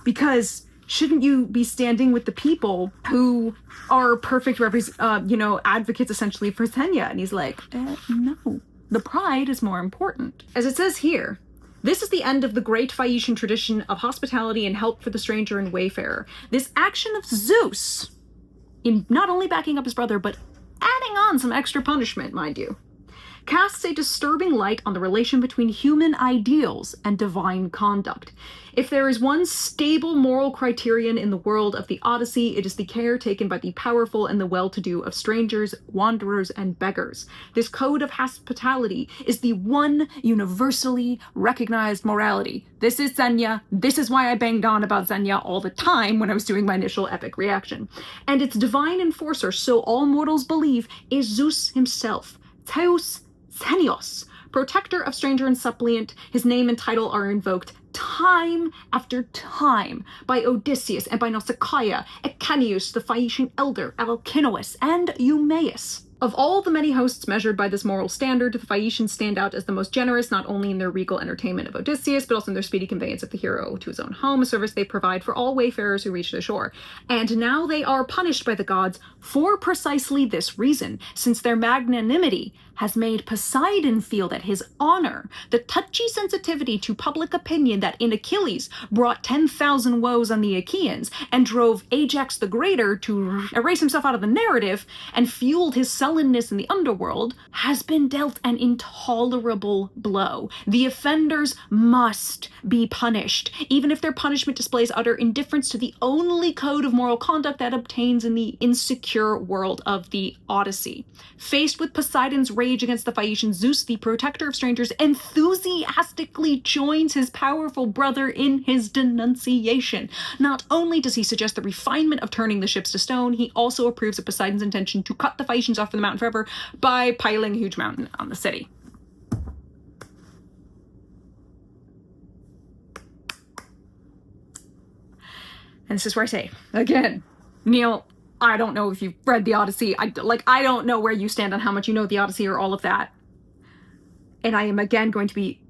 Because shouldn't you be standing with the people who are perfect advocates essentially for Xenia? And he's like, no, the pride is more important. As it says here, this is the end of the great Phaeacian tradition of hospitality and help for the stranger and wayfarer. This action of Zeus, in not only backing up his brother, but adding on some extra punishment, mind you, casts a disturbing light on the relation between human ideals and divine conduct. If there is one stable moral criterion in the world of the Odyssey, it is the care taken by the powerful and the well-to-do of strangers, wanderers, and beggars. This code of hospitality is the one universally recognized morality. This is Xenia. This is why I banged on about Xenia all the time when I was doing my initial epic reaction. And its divine enforcer, so all mortals believe, is Zeus himself. Theos Xenios, protector of stranger and suppliant. His name and title are invoked time after time by Odysseus and by Nausicaa, Echenius, the Phaeacian elder, Alcinous, and Eumaeus. Of all the many hosts measured by this moral standard, the Phaeacians stand out as the most generous, not only in their regal entertainment of Odysseus, but also in their speedy conveyance of the hero to his own home, a service they provide for all wayfarers who reach the shore. And now they are punished by the gods for precisely this reason, since their magnanimity has made Poseidon feel that his honor, the touchy sensitivity to public opinion that in Achilles brought 10,000 woes on the Achaeans and drove Ajax the Greater to erase himself out of the narrative and fueled his sullenness in the underworld, has been dealt an intolerable blow. The offenders must be punished, even if their punishment displays utter indifference to the only code of moral conduct that obtains in the insecure world of the Odyssey. Faced with Poseidon's rage against the Phaeacians, Zeus, the protector of strangers, enthusiastically joins his powerful brother in his denunciation. Not only does he suggest the refinement of turning the ships to stone, he also approves of Poseidon's intention to cut the Phaeacians off from the mountain forever by piling a huge mountain on the city. And this is where I say, again, Neal, I don't know if you've read the Odyssey. I don't know where you stand on how much you know the Odyssey or all of that. And I am again going to be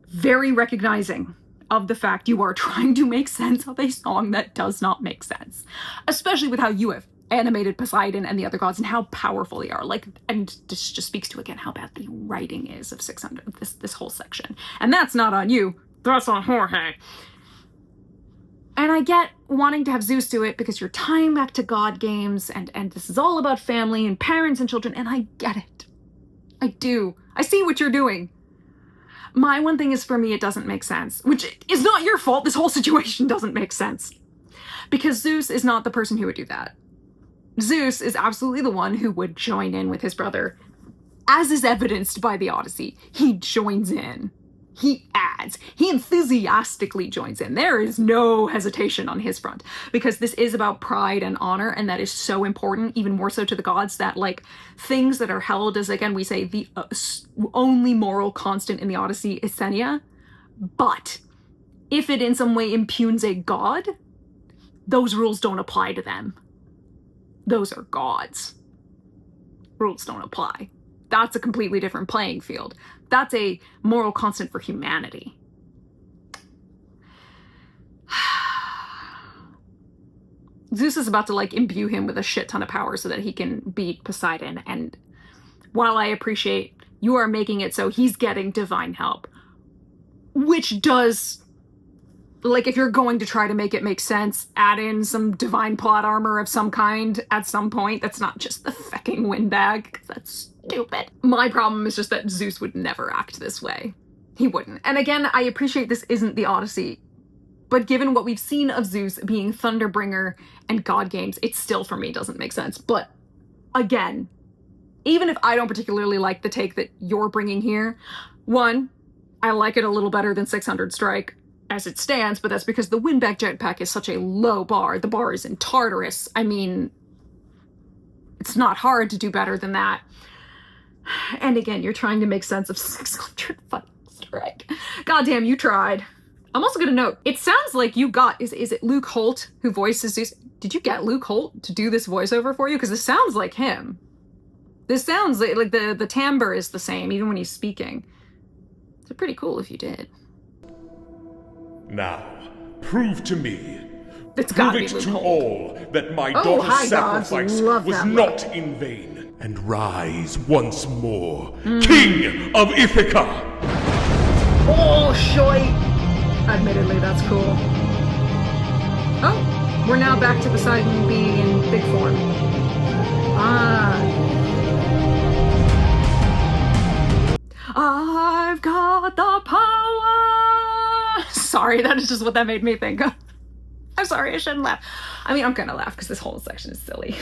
very recognizing of the fact you are trying to make sense of a song that does not make sense. Especially with how you have animated Poseidon and the other gods and how powerful they are. And this just speaks to, again, how bad the writing is of 600, this whole section. And that's not on you. That's on Jorge. And I get wanting to have Zeus do it because you're tying back to God games and this is all about family and parents and children, and I get it. I do. I see what you're doing. My one thing is, for me, it doesn't make sense, which is not your fault. This whole situation doesn't make sense because Zeus is not the person who would do that. Zeus is absolutely the one who would join in with his brother, as is evidenced by the Odyssey. He joins in. He adds. He enthusiastically joins in. There is no hesitation on his front because this is about pride and honor, and that is so important, even more so to the gods, that things that are held as, again, we say the only moral constant in the Odyssey is Xenia. But if it in some way impugns a god, those rules don't apply to them. Those are gods. Rules don't apply. That's a completely different playing field. That's a moral constant for humanity. Zeus is about to, like, imbue him with a shit ton of power so that he can beat Poseidon. And while I appreciate you are making it so he's getting divine help, which does, like, if you're going to try to make it make sense, add in some divine plot armor of some kind at some point. That's not just the fucking windbag, 'cause that's stupid. My problem is just that Zeus would never act this way. He wouldn't. And again, I appreciate this isn't the Odyssey, but given what we've seen of Zeus being Thunderbringer and God games, it still, for me, doesn't make sense. But again, even if I don't particularly like the take that you're bringing here, one, I like it a little better than 600 Strike as it stands, but that's because the windbag jetpack is such a low bar. The bar is in Tartarus. I mean, it's not hard to do better than that. And again, you're trying to make sense of 600 fucking Strike. Goddamn, you tried. I'm also gonna note, it sounds like you got, is it Luke Holt who voices Zeus? Did you get Luke Holt to do this voiceover for you? Because this sounds like him. This sounds like the timbre is the same, even when he's speaking. It's pretty cool if you did. Now, prove to me, It's prove gotta be it Luke to Holt. all that my Oh, daughter's hi, gods. sacrifice Love was that not look. in vain, and rise once more, King of Ithaca! Oh, shoy! Admittedly, that's cool. Oh, we're now back to Poseidon being in big form. I've got the power! Sorry, that is just what that made me think of. I'm sorry, I shouldn't laugh. I mean, I'm gonna laugh because this whole section is silly.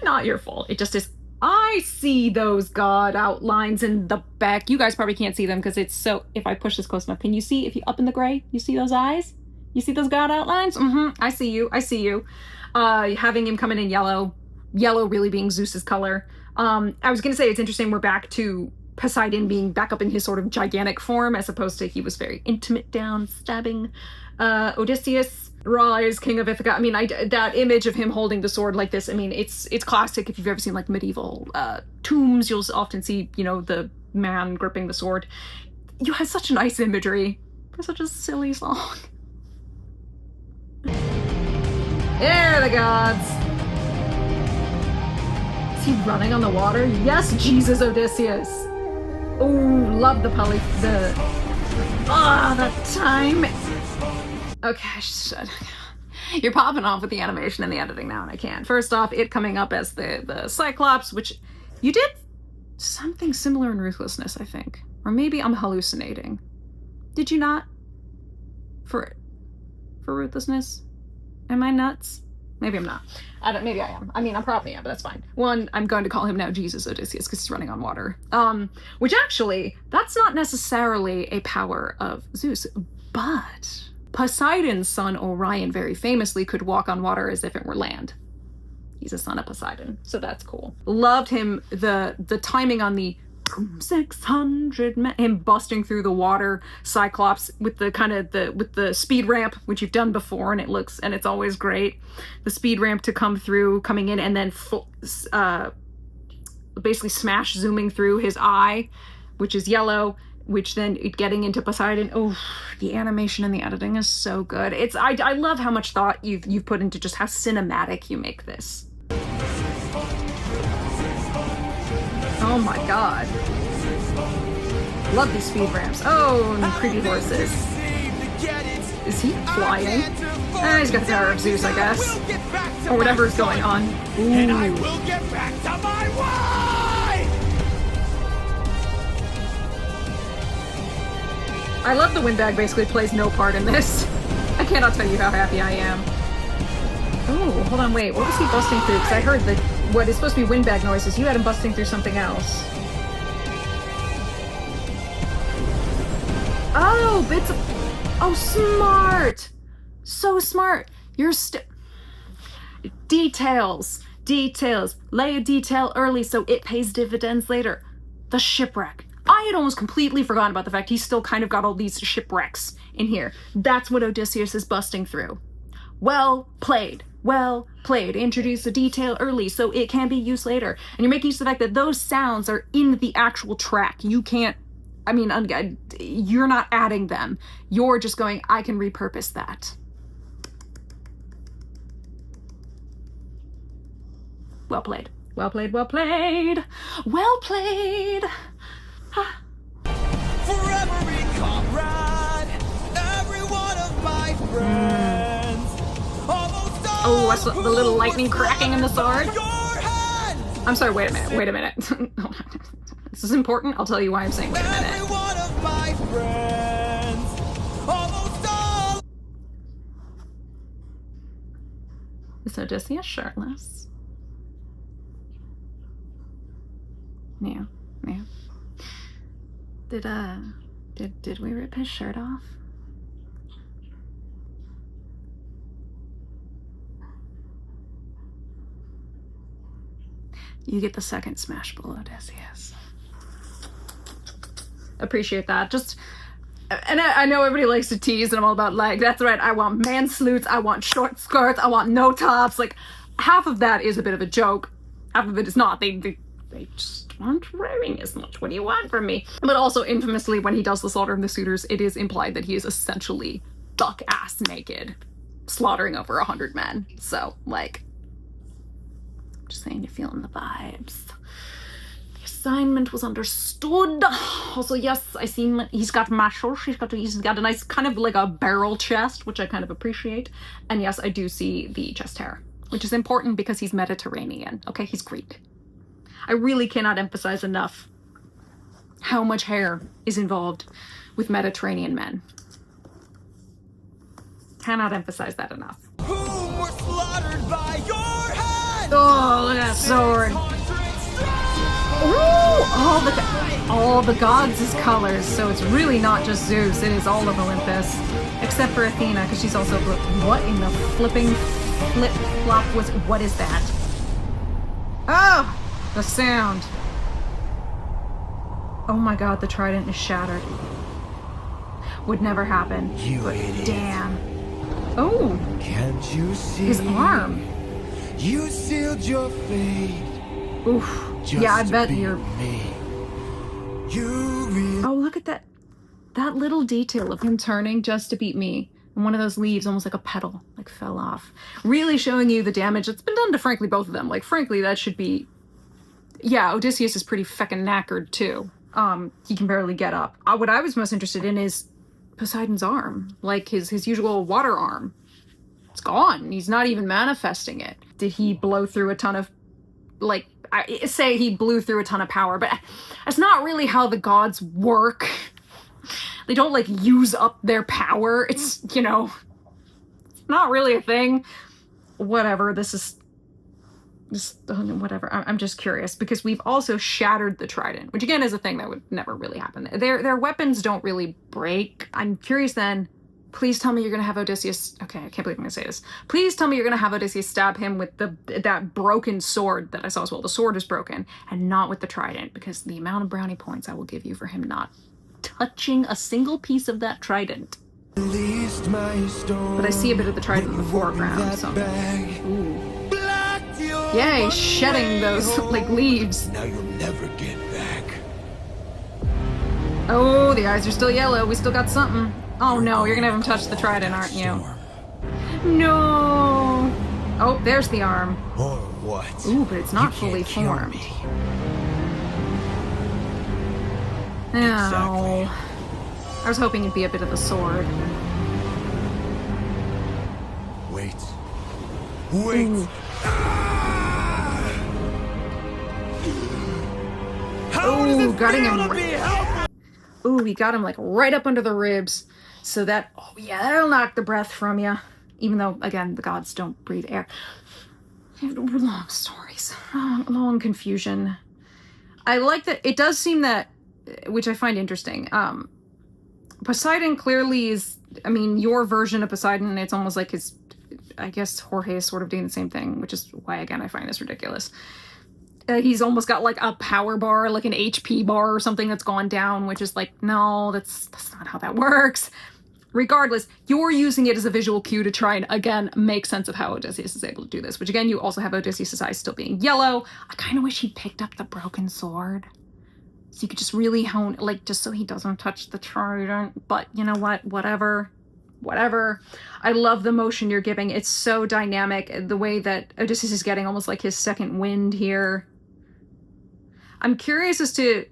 Not your fault. It just is. I see those god outlines in the back. You guys probably can't see them because it's so... If I push this close enough, can you see? If you up in the gray, you see those eyes? You see those god outlines? I see you. I see you. Having him coming in yellow. Yellow really being Zeus's color. I was gonna say it's interesting we're back to Poseidon being back up in his sort of gigantic form as opposed to he was very intimate down, stabbing Odysseus. Rise, King of Ithaca. I mean, that image of him holding the sword like this, I mean, it's classic. If you've ever seen, like, medieval tombs, you'll often see, you know, the man gripping the sword. You have such nice imagery for such a silly song. There the gods! Is he running on the water? Yes, Jesus Odysseus! Oh, love the that time! Okay, you're popping off with the animation and the editing now, and I can't. First off, it coming up as the Cyclops, which you did something similar in Ruthlessness, I think. Or maybe I'm hallucinating. Did you not? For Ruthlessness? Am I nuts? Maybe I'm not. Maybe I am. I mean, I probably am, but that's fine. One, I'm going to call him now Jesus Odysseus because he's running on water. Which actually, that's not necessarily a power of Zeus, but Poseidon's son Orion very famously could walk on water as if it were land. He's a son of Poseidon, so that's cool. Loved him, the timing on the 600 men, him busting through the water, Cyclops with the kind of with the speed ramp, which you've done before, and it's always great. The speed ramp to coming in, and then basically smash zooming through his eye, which is yellow, which then getting into Poseidon. Oh, the animation and the editing is so good. I love how much thought you've put into just how cinematic you make this. Oh my god. Love these speed ramps. Oh, and creepy horses. Is he flying? He's got the power of Zeus, I guess. Or whatever is going on. Ooh. And I will get back to my wife! I love the windbag basically plays no part in this. I cannot tell you how happy I am. Oh, hold on, wait. What was he busting through? Because I heard that what is supposed to be windbag noises. You had him busting through something else. Oh, bits of... Oh, smart! So smart. You're Details. Lay a detail early so it pays dividends later. The shipwreck. I had almost completely forgotten about the fact he's still kind of got all these shipwrecks in here. That's what Odysseus is busting through. Well played. Well played. Introduce a detail early so it can be used later. And you're making use of the fact that those sounds are in the actual track. You can't, I mean, you're not adding them. You're just going, I can repurpose that. Well played. Well played, well played. Well played. Ah. For every comrade, every one of my friends. Oh, what's the little lightning cracking in the sword? I'm sorry, wait a minute, wait a minute. This is important. I'll tell you why I'm saying wait a minute. Every one of my friends. Almost all. Is Odysseus shirtless? Yeah, yeah. Did we rip his shirt off? You get the second smash ball, Odysseus. Appreciate that. Just, and I know everybody likes to tease, and I'm all about, like, that's right, I want man sloots, I want short skirts, I want no tops. Like, half of that is a bit of a joke. Half of it is not. They just aren't wearing as much. What do you want from me? But also, infamously, when he does the slaughter of the suitors, it is implied that he is essentially buck-ass naked, slaughtering over 100 men. So, like, I'm just saying, you're feeling the vibes. The assignment was understood. Also, yes, I see he's got muscles. He's got a nice kind of like a barrel chest, which I kind of appreciate. And yes, I do see the chest hair, which is important because he's Mediterranean. Okay, he's Greek. I really cannot emphasize enough how much hair is involved with Mediterranean men. Cannot emphasize that enough. Whom were slaughtered by your hand. Oh, look at that sword. Ooh, all the gods' colors. So it's really not just Zeus. It is all of Olympus, except for Athena, because she's also blue. What in the flipping flip-flop was? What is that? Oh, the sound. Oh my God, the trident is shattered. Would never happen. You but idiot. damn. Oh, Can't you see? his arm. You sealed your fate. Oof. Just Yeah, I to bet be you're. me. You really. Oh, look at that. That little detail of him turning just to beat me. And one of those leaves, almost like a petal, like fell off. Really showing you the damage that's been done to, frankly, both of them. Like, frankly, that should be. Yeah, Odysseus is pretty feckin' knackered, too. He can barely get up. What I was most interested in is Poseidon's arm. Like, his usual water arm. It's gone. He's not even manifesting it. Did he blow through a ton of, like, I say he blew through a ton of power, but that's not really how the gods work. They don't, like, use up their power. It's, you know, not really a thing. Whatever, this is just, whatever. I'm just curious, because we've also shattered the trident, which again is a thing that would never really happen. Their weapons don't really break. I'm curious then, please tell me you're gonna have Odysseus, okay, I can't believe I'm gonna say this. Please tell me you're gonna have Odysseus stab him with that broken sword that I saw as well. The sword is broken, and not with the trident, because the amount of brownie points I will give you for him not touching a single piece of that trident. But I see a bit of the trident in the foreground, so. Ooh. Yeah, he's shedding those, like, leaves. Now you'll never get back. Oh, the eyes are still yellow. We still got something. Oh no, you're gonna have him touch the trident, aren't you? No. Oh, there's the arm. Or what? Ooh, but it's not fully formed. Exactly. Oh. I was hoping it'd be a bit of the sword. Wait. Wait. Ooh. Ooh, got him. Ooh, he got him like right up under the ribs. So that, oh yeah, that'll knock the breath from you. Even though, again, the gods don't breathe air. Long stories. Long confusion. I like that. It does seem that, which I find interesting. Poseidon clearly is, I mean, your version of Poseidon, it's almost like his, I guess Jorge is sort of doing the same thing, which is why, again, I find this ridiculous. He's almost got like a power bar, like an HP bar or something that's gone down, which is like, no, that's not how that works. Regardless, you're using it as a visual cue to try and, again, make sense of how Odysseus is able to do this, which again, you also have Odysseus' eyes still being yellow. I kind of wish he picked up the broken sword. So you could just really hone, like, just so he doesn't touch the trident. But you know what? Whatever. whatever. I love the motion you're giving. It's so dynamic. The way that Odysseus is getting almost like his second wind here. I'm curious as to...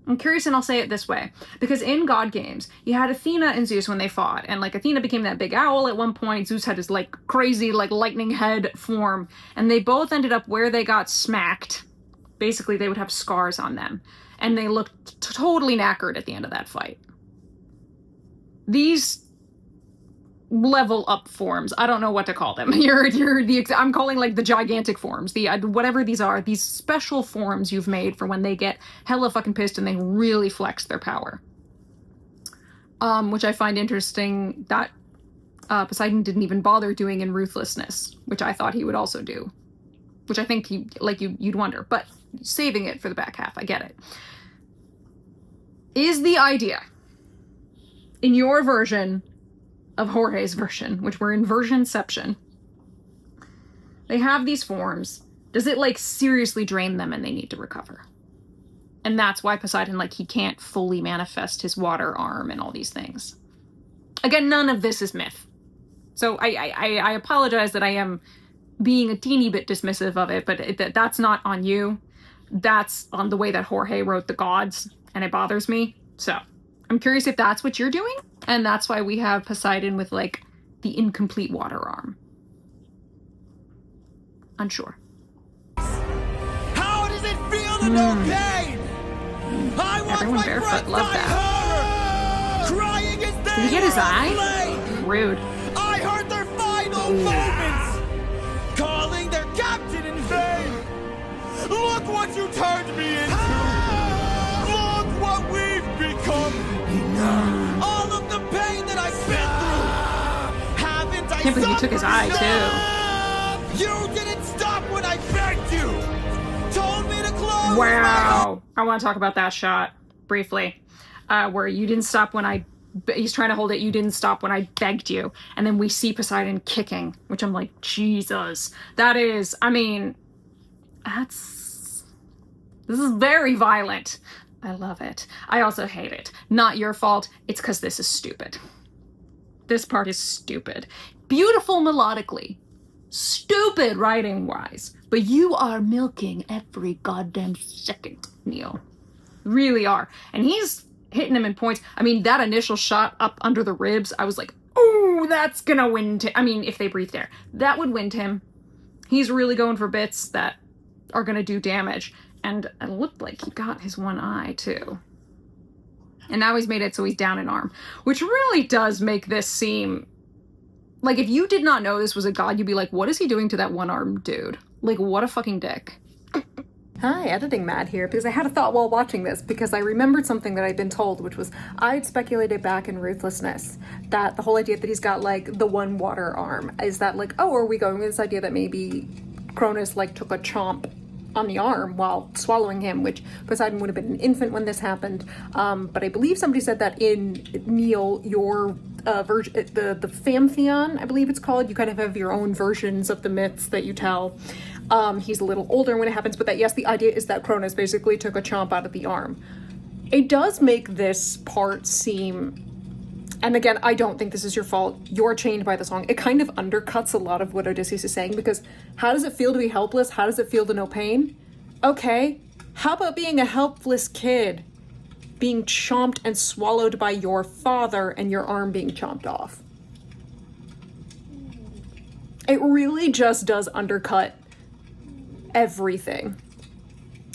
I'm curious, and I'll say it this way. Because in God games, you had Athena and Zeus when they fought. And, like, Athena became that big owl at one point. Zeus had his, like, crazy, like, lightning head form. And they both ended up where they got smacked. Basically, they would have scars on them. And they looked totally knackered at the end of that fight. These level up forms, I don't know what to call them. I'm calling like the gigantic forms, the whatever these are, these special forms you've made for when they get hella fucking pissed and they really flex their power. Which I find interesting that Poseidon didn't even bother doing in Ruthlessness, which I thought he would also do. Which I think you'd wonder, but saving it for the back half, I get it. Is the idea in your version of Jorge's version, which we're in versionception, they have these forms. Does it, like, seriously drain them and they need to recover? And that's why Poseidon, like, he can't fully manifest his water arm and all these things. Again, none of this is myth. So I apologize that I am being a teeny bit dismissive of it, but that's not on you. That's on the way that Jorge wrote the gods, and it bothers me. So I'm curious if that's what you're doing, and that's why we have Poseidon with, like, the incomplete water arm. Unsure. How does it feel to know pain? I watch Everyone my barefoot, friends love die that. hard, crying as they Did he get his were eye? aflame. Rude. I heard their final moments, calling their captain in vain. Look what you turned me into. Look what we've become. All of the pain that I've been through. Haven't I Can't believe he took his eye, too. You didn't stop when I begged you. Told me to close. Wow. I want to talk about that shot briefly. Where you didn't stop when he's trying to hold it, you didn't stop when I begged you. And then we see Poseidon kicking, which I'm like, Jesus. That is, I mean, this is very violent. I love it. I also hate it. Not your fault. It's because this is stupid. This part is stupid. Beautiful melodically. Stupid writing-wise. But you are milking every goddamn second, Neal. Really are. And he's hitting him in points. I mean, that initial shot up under the ribs, I was like, oh, that's gonna wind him. I mean, if they breathe there. That would wind him. He's really going for bits that are gonna do damage. And it looked like he got his one eye, too. And now he's made it so he's down an arm. Which really does make this seem... Like, if you did not know this was a god, you'd be like, what is he doing to that one-armed dude? Like, what a fucking dick. Hi, editing Matt here, because I had a thought while watching this, because I remembered something that I'd been told, which was, I'd speculated back in Ruthlessness, that the whole idea that he's got, like, the one water arm, is that, like, oh, are we going with this idea that maybe Cronus, like, took a chomp on the arm while swallowing him, which Poseidon would have been an infant when this happened. But I believe somebody said that in Neal, your version, the Famtheon, I believe it's called, you kind of have your own versions of the myths that you tell. He's a little older when it happens, but that, yes, the idea is that Cronus basically took a chomp out of the arm. It does make this part seem... And again, I don't think this is your fault. You're chained by the song. It kind of undercuts a lot of what Odysseus is saying, because how does it feel to be helpless? How does it feel to know pain? Okay, how about being a helpless kid being chomped and swallowed by your father and your arm being chomped off? It really just does undercut everything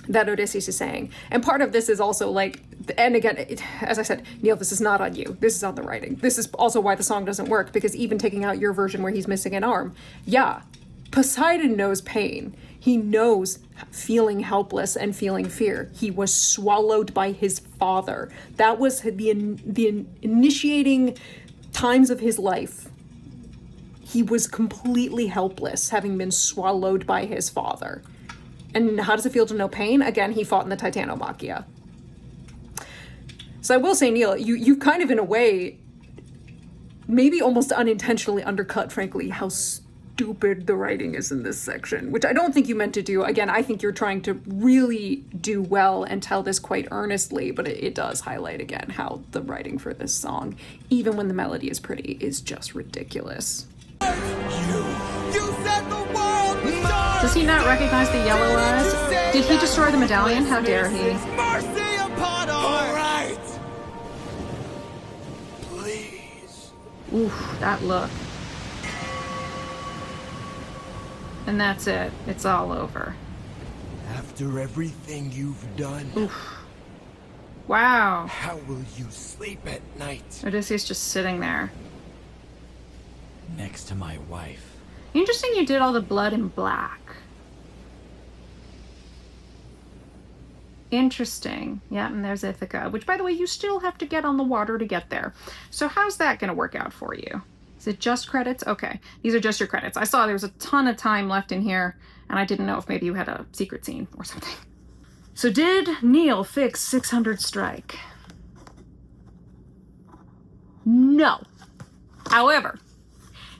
that Odysseus is saying. And part of this is also like, and again, as I said, Neal, this is not on you. This is on the writing. This is also why the song doesn't work, because even taking out your version where he's missing an arm, yeah, Poseidon knows pain. He knows feeling helpless and feeling fear. He was swallowed by his father. That was the initiating times of his life. He was completely helpless, having been swallowed by his father. And how does it feel to know pain? Again, he fought in the Titanomachia. So I will say, Neal, you kind of, in a way, maybe almost unintentionally undercut, frankly, how stupid the writing is in this section, which I don't think you meant to do. Again, I think you're trying to really do well and tell this quite earnestly, but it does highlight again how the writing for this song, even when the melody is pretty, is just ridiculous. You said the world was dark. Does he not recognize the yellow eyes? Did he destroy the medallion? How dare he? Mercy upon all right. Please. Oof, that look. And that's it. It's all over. After everything you've done, Oof. Wow. how will you sleep at night? Odysseus just sitting there. Next to my wife. Interesting you did all the blood in black. Interesting. Yeah, and there's Ithaca, which, by the way, you still have to get on the water to get there. So how's that going to work out for you? Is it just credits? Okay, these are just your credits. I saw there was a ton of time left in here, and I didn't know if maybe you had a secret scene or something. So did Neal fix 600 strike? No. However,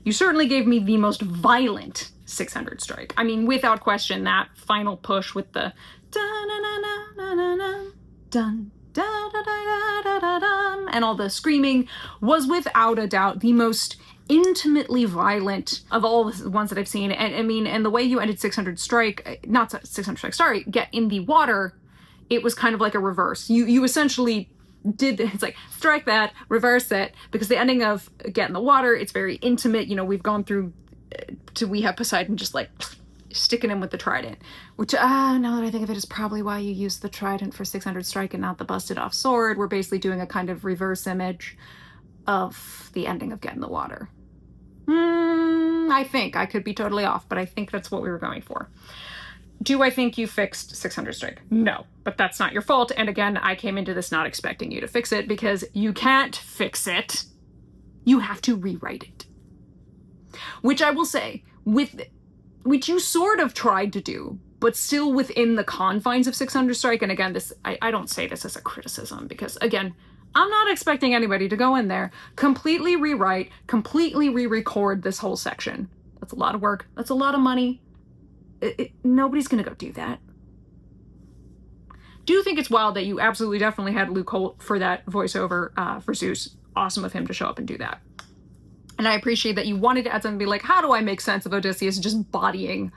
you certainly gave me the most violent 600 strike. I mean, without question, that final push with the dun-na-na-na-na-na, dun da-da-da-da-da-dum, and all the screaming was without a doubt the most intimately violent of all the ones that I've seen. And I mean, and the way you ended 600 strike, not 600 strike, sorry, get in the water, it was kind of like a reverse. You essentially did, it's like, strike that, reverse it, because the ending of Get in the Water, it's very intimate. You know, we've gone through to we have Poseidon just like sticking him with the trident, which now that I think of it is probably why you used the trident for 600 strike and not the busted off sword. We're basically doing a kind of reverse image of the ending of Get in the Water. I think I could be totally off, but I think that's what we were going for. Do I think you fixed 600 strike? No, but that's not your fault. And again, I came into this not expecting you to fix it because you can't fix it. You have to rewrite it. Which I will say, which you sort of tried to do, but still within the confines of 600 strike. And again, this I don't say this as a criticism because again, I'm not expecting anybody to go in there, completely rewrite, completely re-record this whole section. That's a lot of work. That's a lot of money. Nobody's gonna go do that. Do think it's wild that you absolutely definitely had Luke Holt for that voiceover for Zeus. Awesome of him to show up and do that. And I appreciate that you wanted to add something to be like, how do I make sense of Odysseus just bodying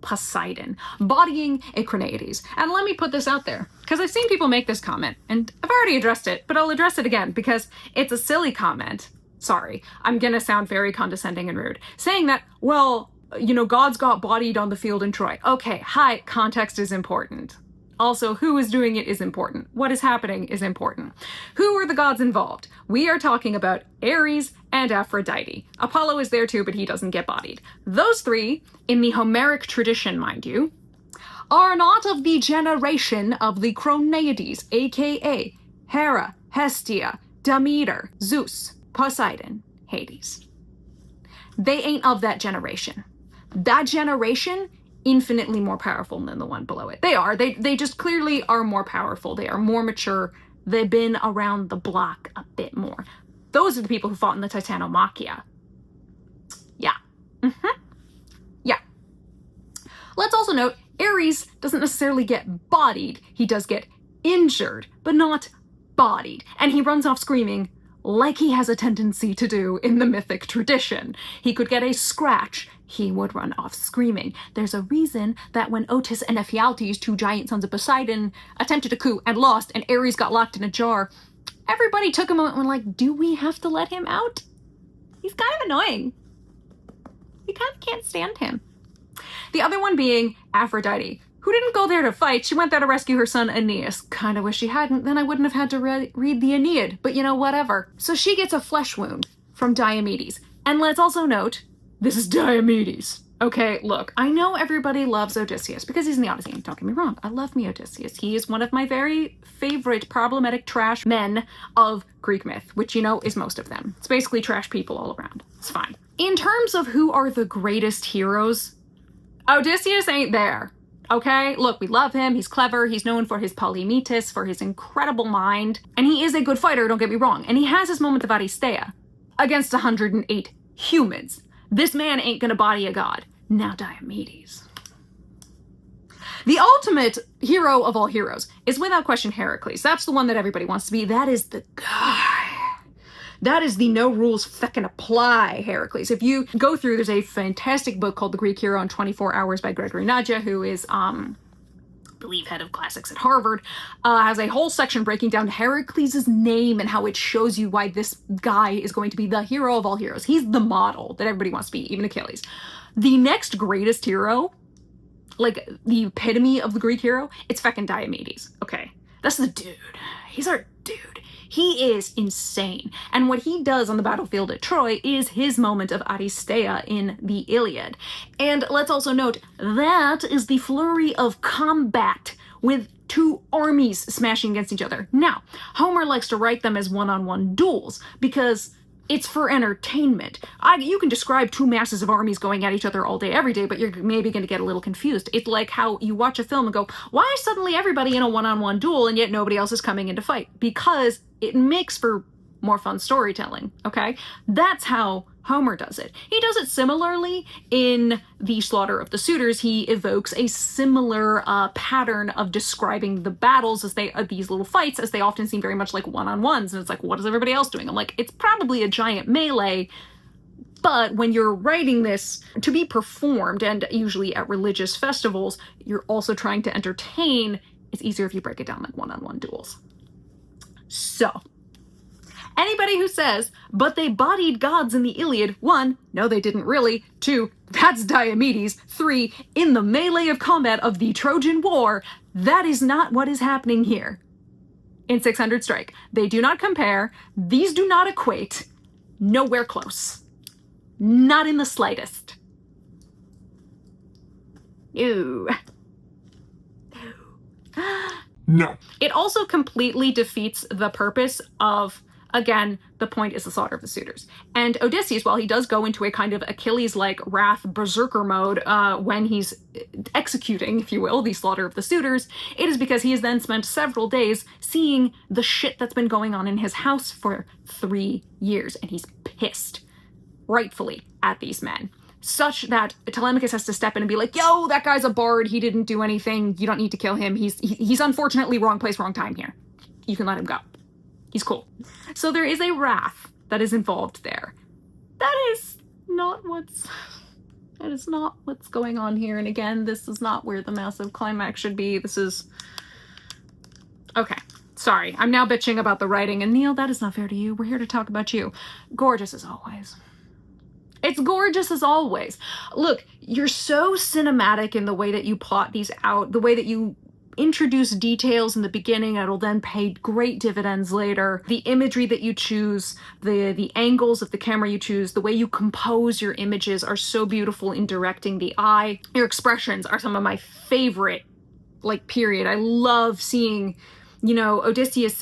Poseidon, bodying a Cronaides? And let me put this out there, because I've seen people make this comment, and I've already addressed it, but I'll address it again, because it's a silly comment. Sorry, I'm gonna sound very condescending and rude. Saying that, well, you know, gods got bodied on the field in Troy. Okay, hi, context is important. Also, who is doing it is important. What is happening is important. Who are the gods involved? We are talking about Ares and Aphrodite. Apollo is there too, but he doesn't get bodied. Those three, in the Homeric tradition, mind you, are not of the generation of the Cronaides, aka Hera, Hestia, Demeter, Zeus, Poseidon, Hades. They ain't of that generation. That generation, infinitely more powerful than the one below it. They are. They just clearly are more powerful. They are more mature. They've been around the block a bit more. Those are the people who fought in the Titanomachia. Yeah. Yeah. Let's also note, Ares doesn't necessarily get bodied. He does get injured, but not bodied. And he runs off screaming like he has a tendency to do in the mythic tradition. He could get a scratch, he would run off screaming. There's a reason that when Otis and Ephialtes, two giant sons of Poseidon, attempted a coup and lost, and Ares got locked in a jar, everybody took a moment and were like, do we have to let him out? He's kind of annoying. We kind of can't stand him. The other one being Aphrodite, who didn't go there to fight. She went there to rescue her son Aeneas. Kind of wish she hadn't, then I wouldn't have had to read the Aeneid, but you know, whatever. So she gets a flesh wound from Diomedes. And let's also note, this is Diomedes. Okay, look, I know everybody loves Odysseus because he's in the Odyssey. Don't get me wrong, I love me Odysseus. He is one of my very favorite problematic trash men of Greek myth, which, you know, is most of them. It's basically trash people all around. It's fine. In terms of who are the greatest heroes, Odysseus ain't there. Okay, look, we love him, he's clever, he's known for his polymetis, for his incredible mind, and he is a good fighter, don't get me wrong, and he has his moment of Aristeia against 108 humans. This man ain't gonna body a god. Now Diomedes. The ultimate hero of all heroes is without question Heracles. That's the one that everybody wants to be. That is the guy. That is the no rules feckin' apply Heracles. If you go through, there's a fantastic book called The Greek Hero in 24 Hours by Gregory Nadja, who is, I believe, head of classics at Harvard, has a whole section breaking down Heracles' name and how it shows you why this guy is going to be the hero of all heroes. He's the model that everybody wants to be, even Achilles. The next greatest hero, like the epitome of the Greek hero, it's feckin' Diomedes. Okay, that's the dude. He's our dude. He is insane. And what he does on the battlefield at Troy is his moment of Aristeia in the Iliad. And let's also note, that is the flurry of combat with two armies smashing against each other. Now, Homer likes to write them as one-on-one duels because it's for entertainment. You can describe two masses of armies going at each other all day, every day, but you're maybe going to get a little confused. It's like how you watch a film and go, why is suddenly everybody in a one-on-one duel and yet nobody else is coming in to fight? Because it makes for more fun storytelling, okay? That's how Homer does it. He does it similarly in The Slaughter of the Suitors. He evokes a similar pattern of describing the battles as these little fights, as they often seem very much like one-on-ones. And it's like, what is everybody else doing? I'm like, it's probably a giant melee, but when you're writing this to be performed, and usually at religious festivals, you're also trying to entertain. It's easier if you break it down like one-on-one duels. So, anybody who says, but they bodied gods in the Iliad, 1, no they didn't really, 2, that's Diomedes, 3, in the melee of combat of the Trojan War, that is not what is happening here in 600 Strike. They do not compare, these do not equate, nowhere close. Not in the slightest. Ew. No. It also completely defeats the purpose of, again, the point is the slaughter of the suitors. And Odysseus, while he does go into a kind of Achilles-like wrath berserker mode when he's executing, if you will, the slaughter of the suitors, it is because he has then spent several days seeing the shit that's been going on in his house for 3 years. And he's pissed, rightfully, at these men. Such that Telemachus has to step in and be like, yo, that guy's a bard, he didn't do anything, you don't need to kill him, he's unfortunately wrong place, wrong time here. You can let him go. He's cool. So there is a wrath that is involved there. That is not what's going on here. And again, this is not where the massive climax should be. This is... Okay. Sorry. I'm now bitching about the writing. And Neal, that is not fair to you. We're here to talk about you. Gorgeous as always. It's gorgeous as always. Look, you're so cinematic in the way that you plot these out, the way that you introduce details in the beginning, it'll then pay great dividends later. The imagery that you choose, the angles of the camera you choose, the way you compose your images are so beautiful in directing the eye. Your expressions are some of my favorite, like, period. I love seeing, you know, Odysseus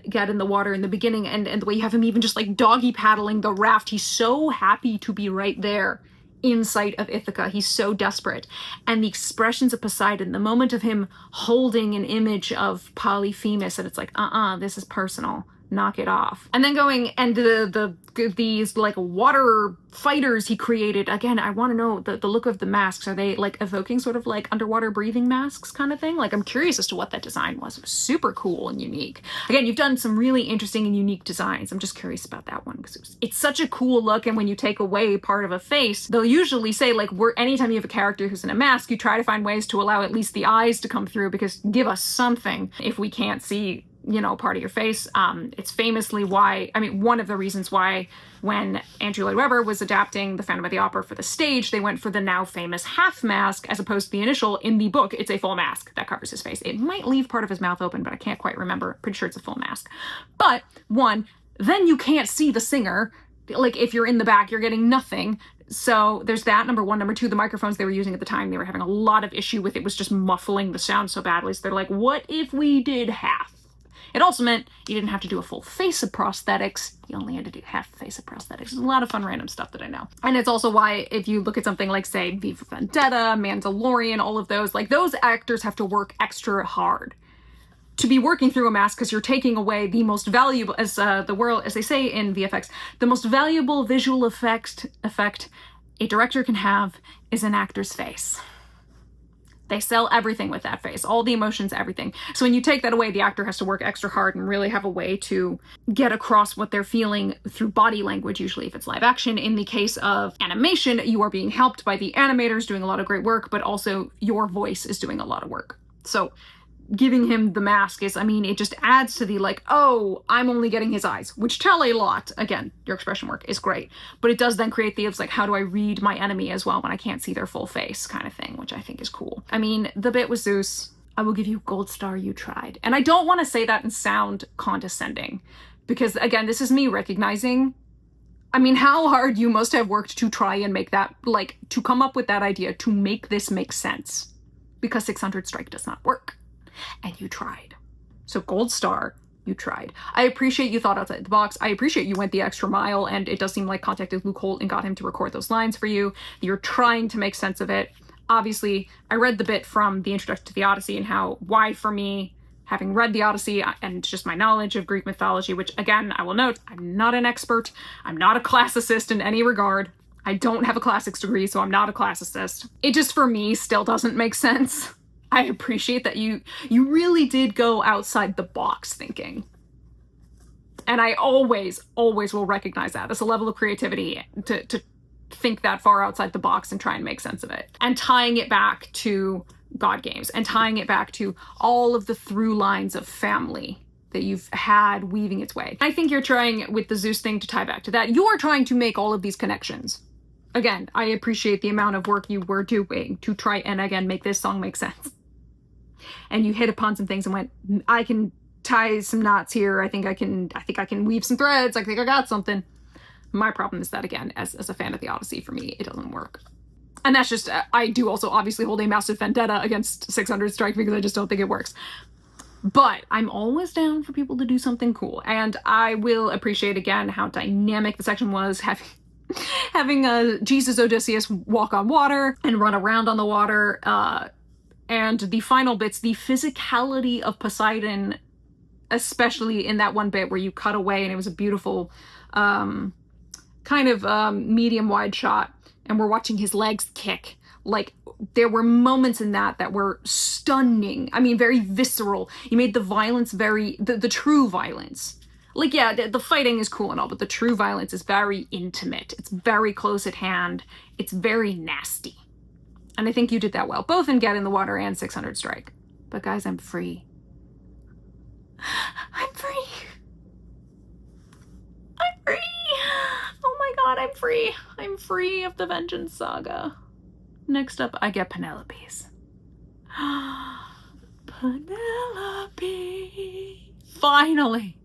get in the water in the beginning and the way you have him even just like doggy paddling the raft. He's so happy to be right there in sight of Ithaca. He's so desperate. And the expressions of Poseidon, the moment of him holding an image of Polyphemus, and it's like, this is personal. Knock it off. And then going, and these like water fighters he created, again, I want to know the look of the masks. Are they like evoking sort of like underwater breathing masks kind of thing? Like, I'm curious as to what that design was. It was super cool and unique. Again, you've done some really interesting and unique designs. I'm just curious about that one because it's such a cool look. And when you take away part of a face, they'll usually say like, anytime you have a character who's in a mask, you try to find ways to allow at least the eyes to come through, because give us something if we can't see, you know, part of your face. It's famously one of the reasons why when Andrew Lloyd Webber was adapting The Phantom of the Opera for the stage, they went for the now famous half mask as opposed to the initial. In the book, it's a full mask that covers his face. It might leave part of his mouth open, but I can't quite remember. Pretty sure it's a full mask. But then you can't see the singer. Like, if you're in the back, you're getting nothing. So there's that, number one. Number two, the microphones they were using at the time, they were having a lot of issue with. It was just muffling the sound so badly. So they're like, what if we did half? It also meant you didn't have to do a full face of prosthetics. You only had to do half a face of prosthetics. There's a lot of fun random stuff that I know. And it's also why if you look at something like, say, V for Vendetta, Mandalorian, all of those, like, those actors have to work extra hard to be working through a mask, because you're taking away the most valuable, as they say in VFX, the most valuable visual effect a director can have is an actor's face. They sell everything with that face, all the emotions, everything. So when you take that away, the actor has to work extra hard and really have a way to get across what they're feeling through body language, usually if it's live action. In the case of animation, you are being helped by the animators doing a lot of great work, but also your voice is doing a lot of work. So giving him the mask is, I mean, it just adds to the like, oh, I'm only getting his eyes, which tell a lot. Again, your expression work is great, but it does then create the, it's like, how do I read my enemy as well when I can't see their full face kind of thing, which I think is cool. I mean, the bit with Zeus, I will give you gold star, you tried. And I don't want to say that and sound condescending, because again, this is me recognizing, I mean, how hard you must have worked to try and make that, like, to come up with that idea, to make this make sense, because 600 strike does not work. And you tried. So gold star, you tried. I appreciate you thought outside the box. I appreciate you went the extra mile, and it does seem like contacted Luke Holt and got him to record those lines for you. You're trying to make sense of it. Obviously, I read the bit from the introduction to the Odyssey and why for me, having read the Odyssey and just my knowledge of Greek mythology, which again, I will note, I'm not an expert. I'm not a classicist in any regard. I don't have a classics degree, so I'm not a classicist. It just, for me, still doesn't make sense. I appreciate that you really did go outside the box thinking. And I always will recognize that as a level of creativity to think that far outside the box and try and make sense of it. And tying it back to God games and tying it back to all of the through lines of family that you've had weaving its way. I think you're trying with the Zeus thing to tie back to that. You're trying to make all of these connections. Again, I appreciate the amount of work you were doing to try and again make this song make sense. And you hit upon some things and went, I can tie some knots here. I think I can weave some threads. I think I got something. My problem is that, again, as a fan of the Odyssey, for me, it doesn't work. And that's just, I do also obviously hold a massive vendetta against 600 strike because I just don't think it works. But I'm always down for people to do something cool. And I will appreciate, again, how dynamic the section was, having Jesus Odysseus walk on water and run around on the water, and the final bits, the physicality of Poseidon, especially in that one bit where you cut away and it was a beautiful kind of medium wide shot and we're watching his legs kick. Like, there were moments in that were stunning. I mean, very visceral. You made the violence very, the true violence. Like, yeah, the fighting is cool and all, but the true violence is very intimate. It's very close at hand. It's very nasty. And I think you did that well, both in Get in the Water and 600 Strike. But guys, I'm free. I'm free. I'm free. Oh my god, I'm free. I'm free of the Vengeance Saga. Next up, I get Penelope's. Penelope. Finally.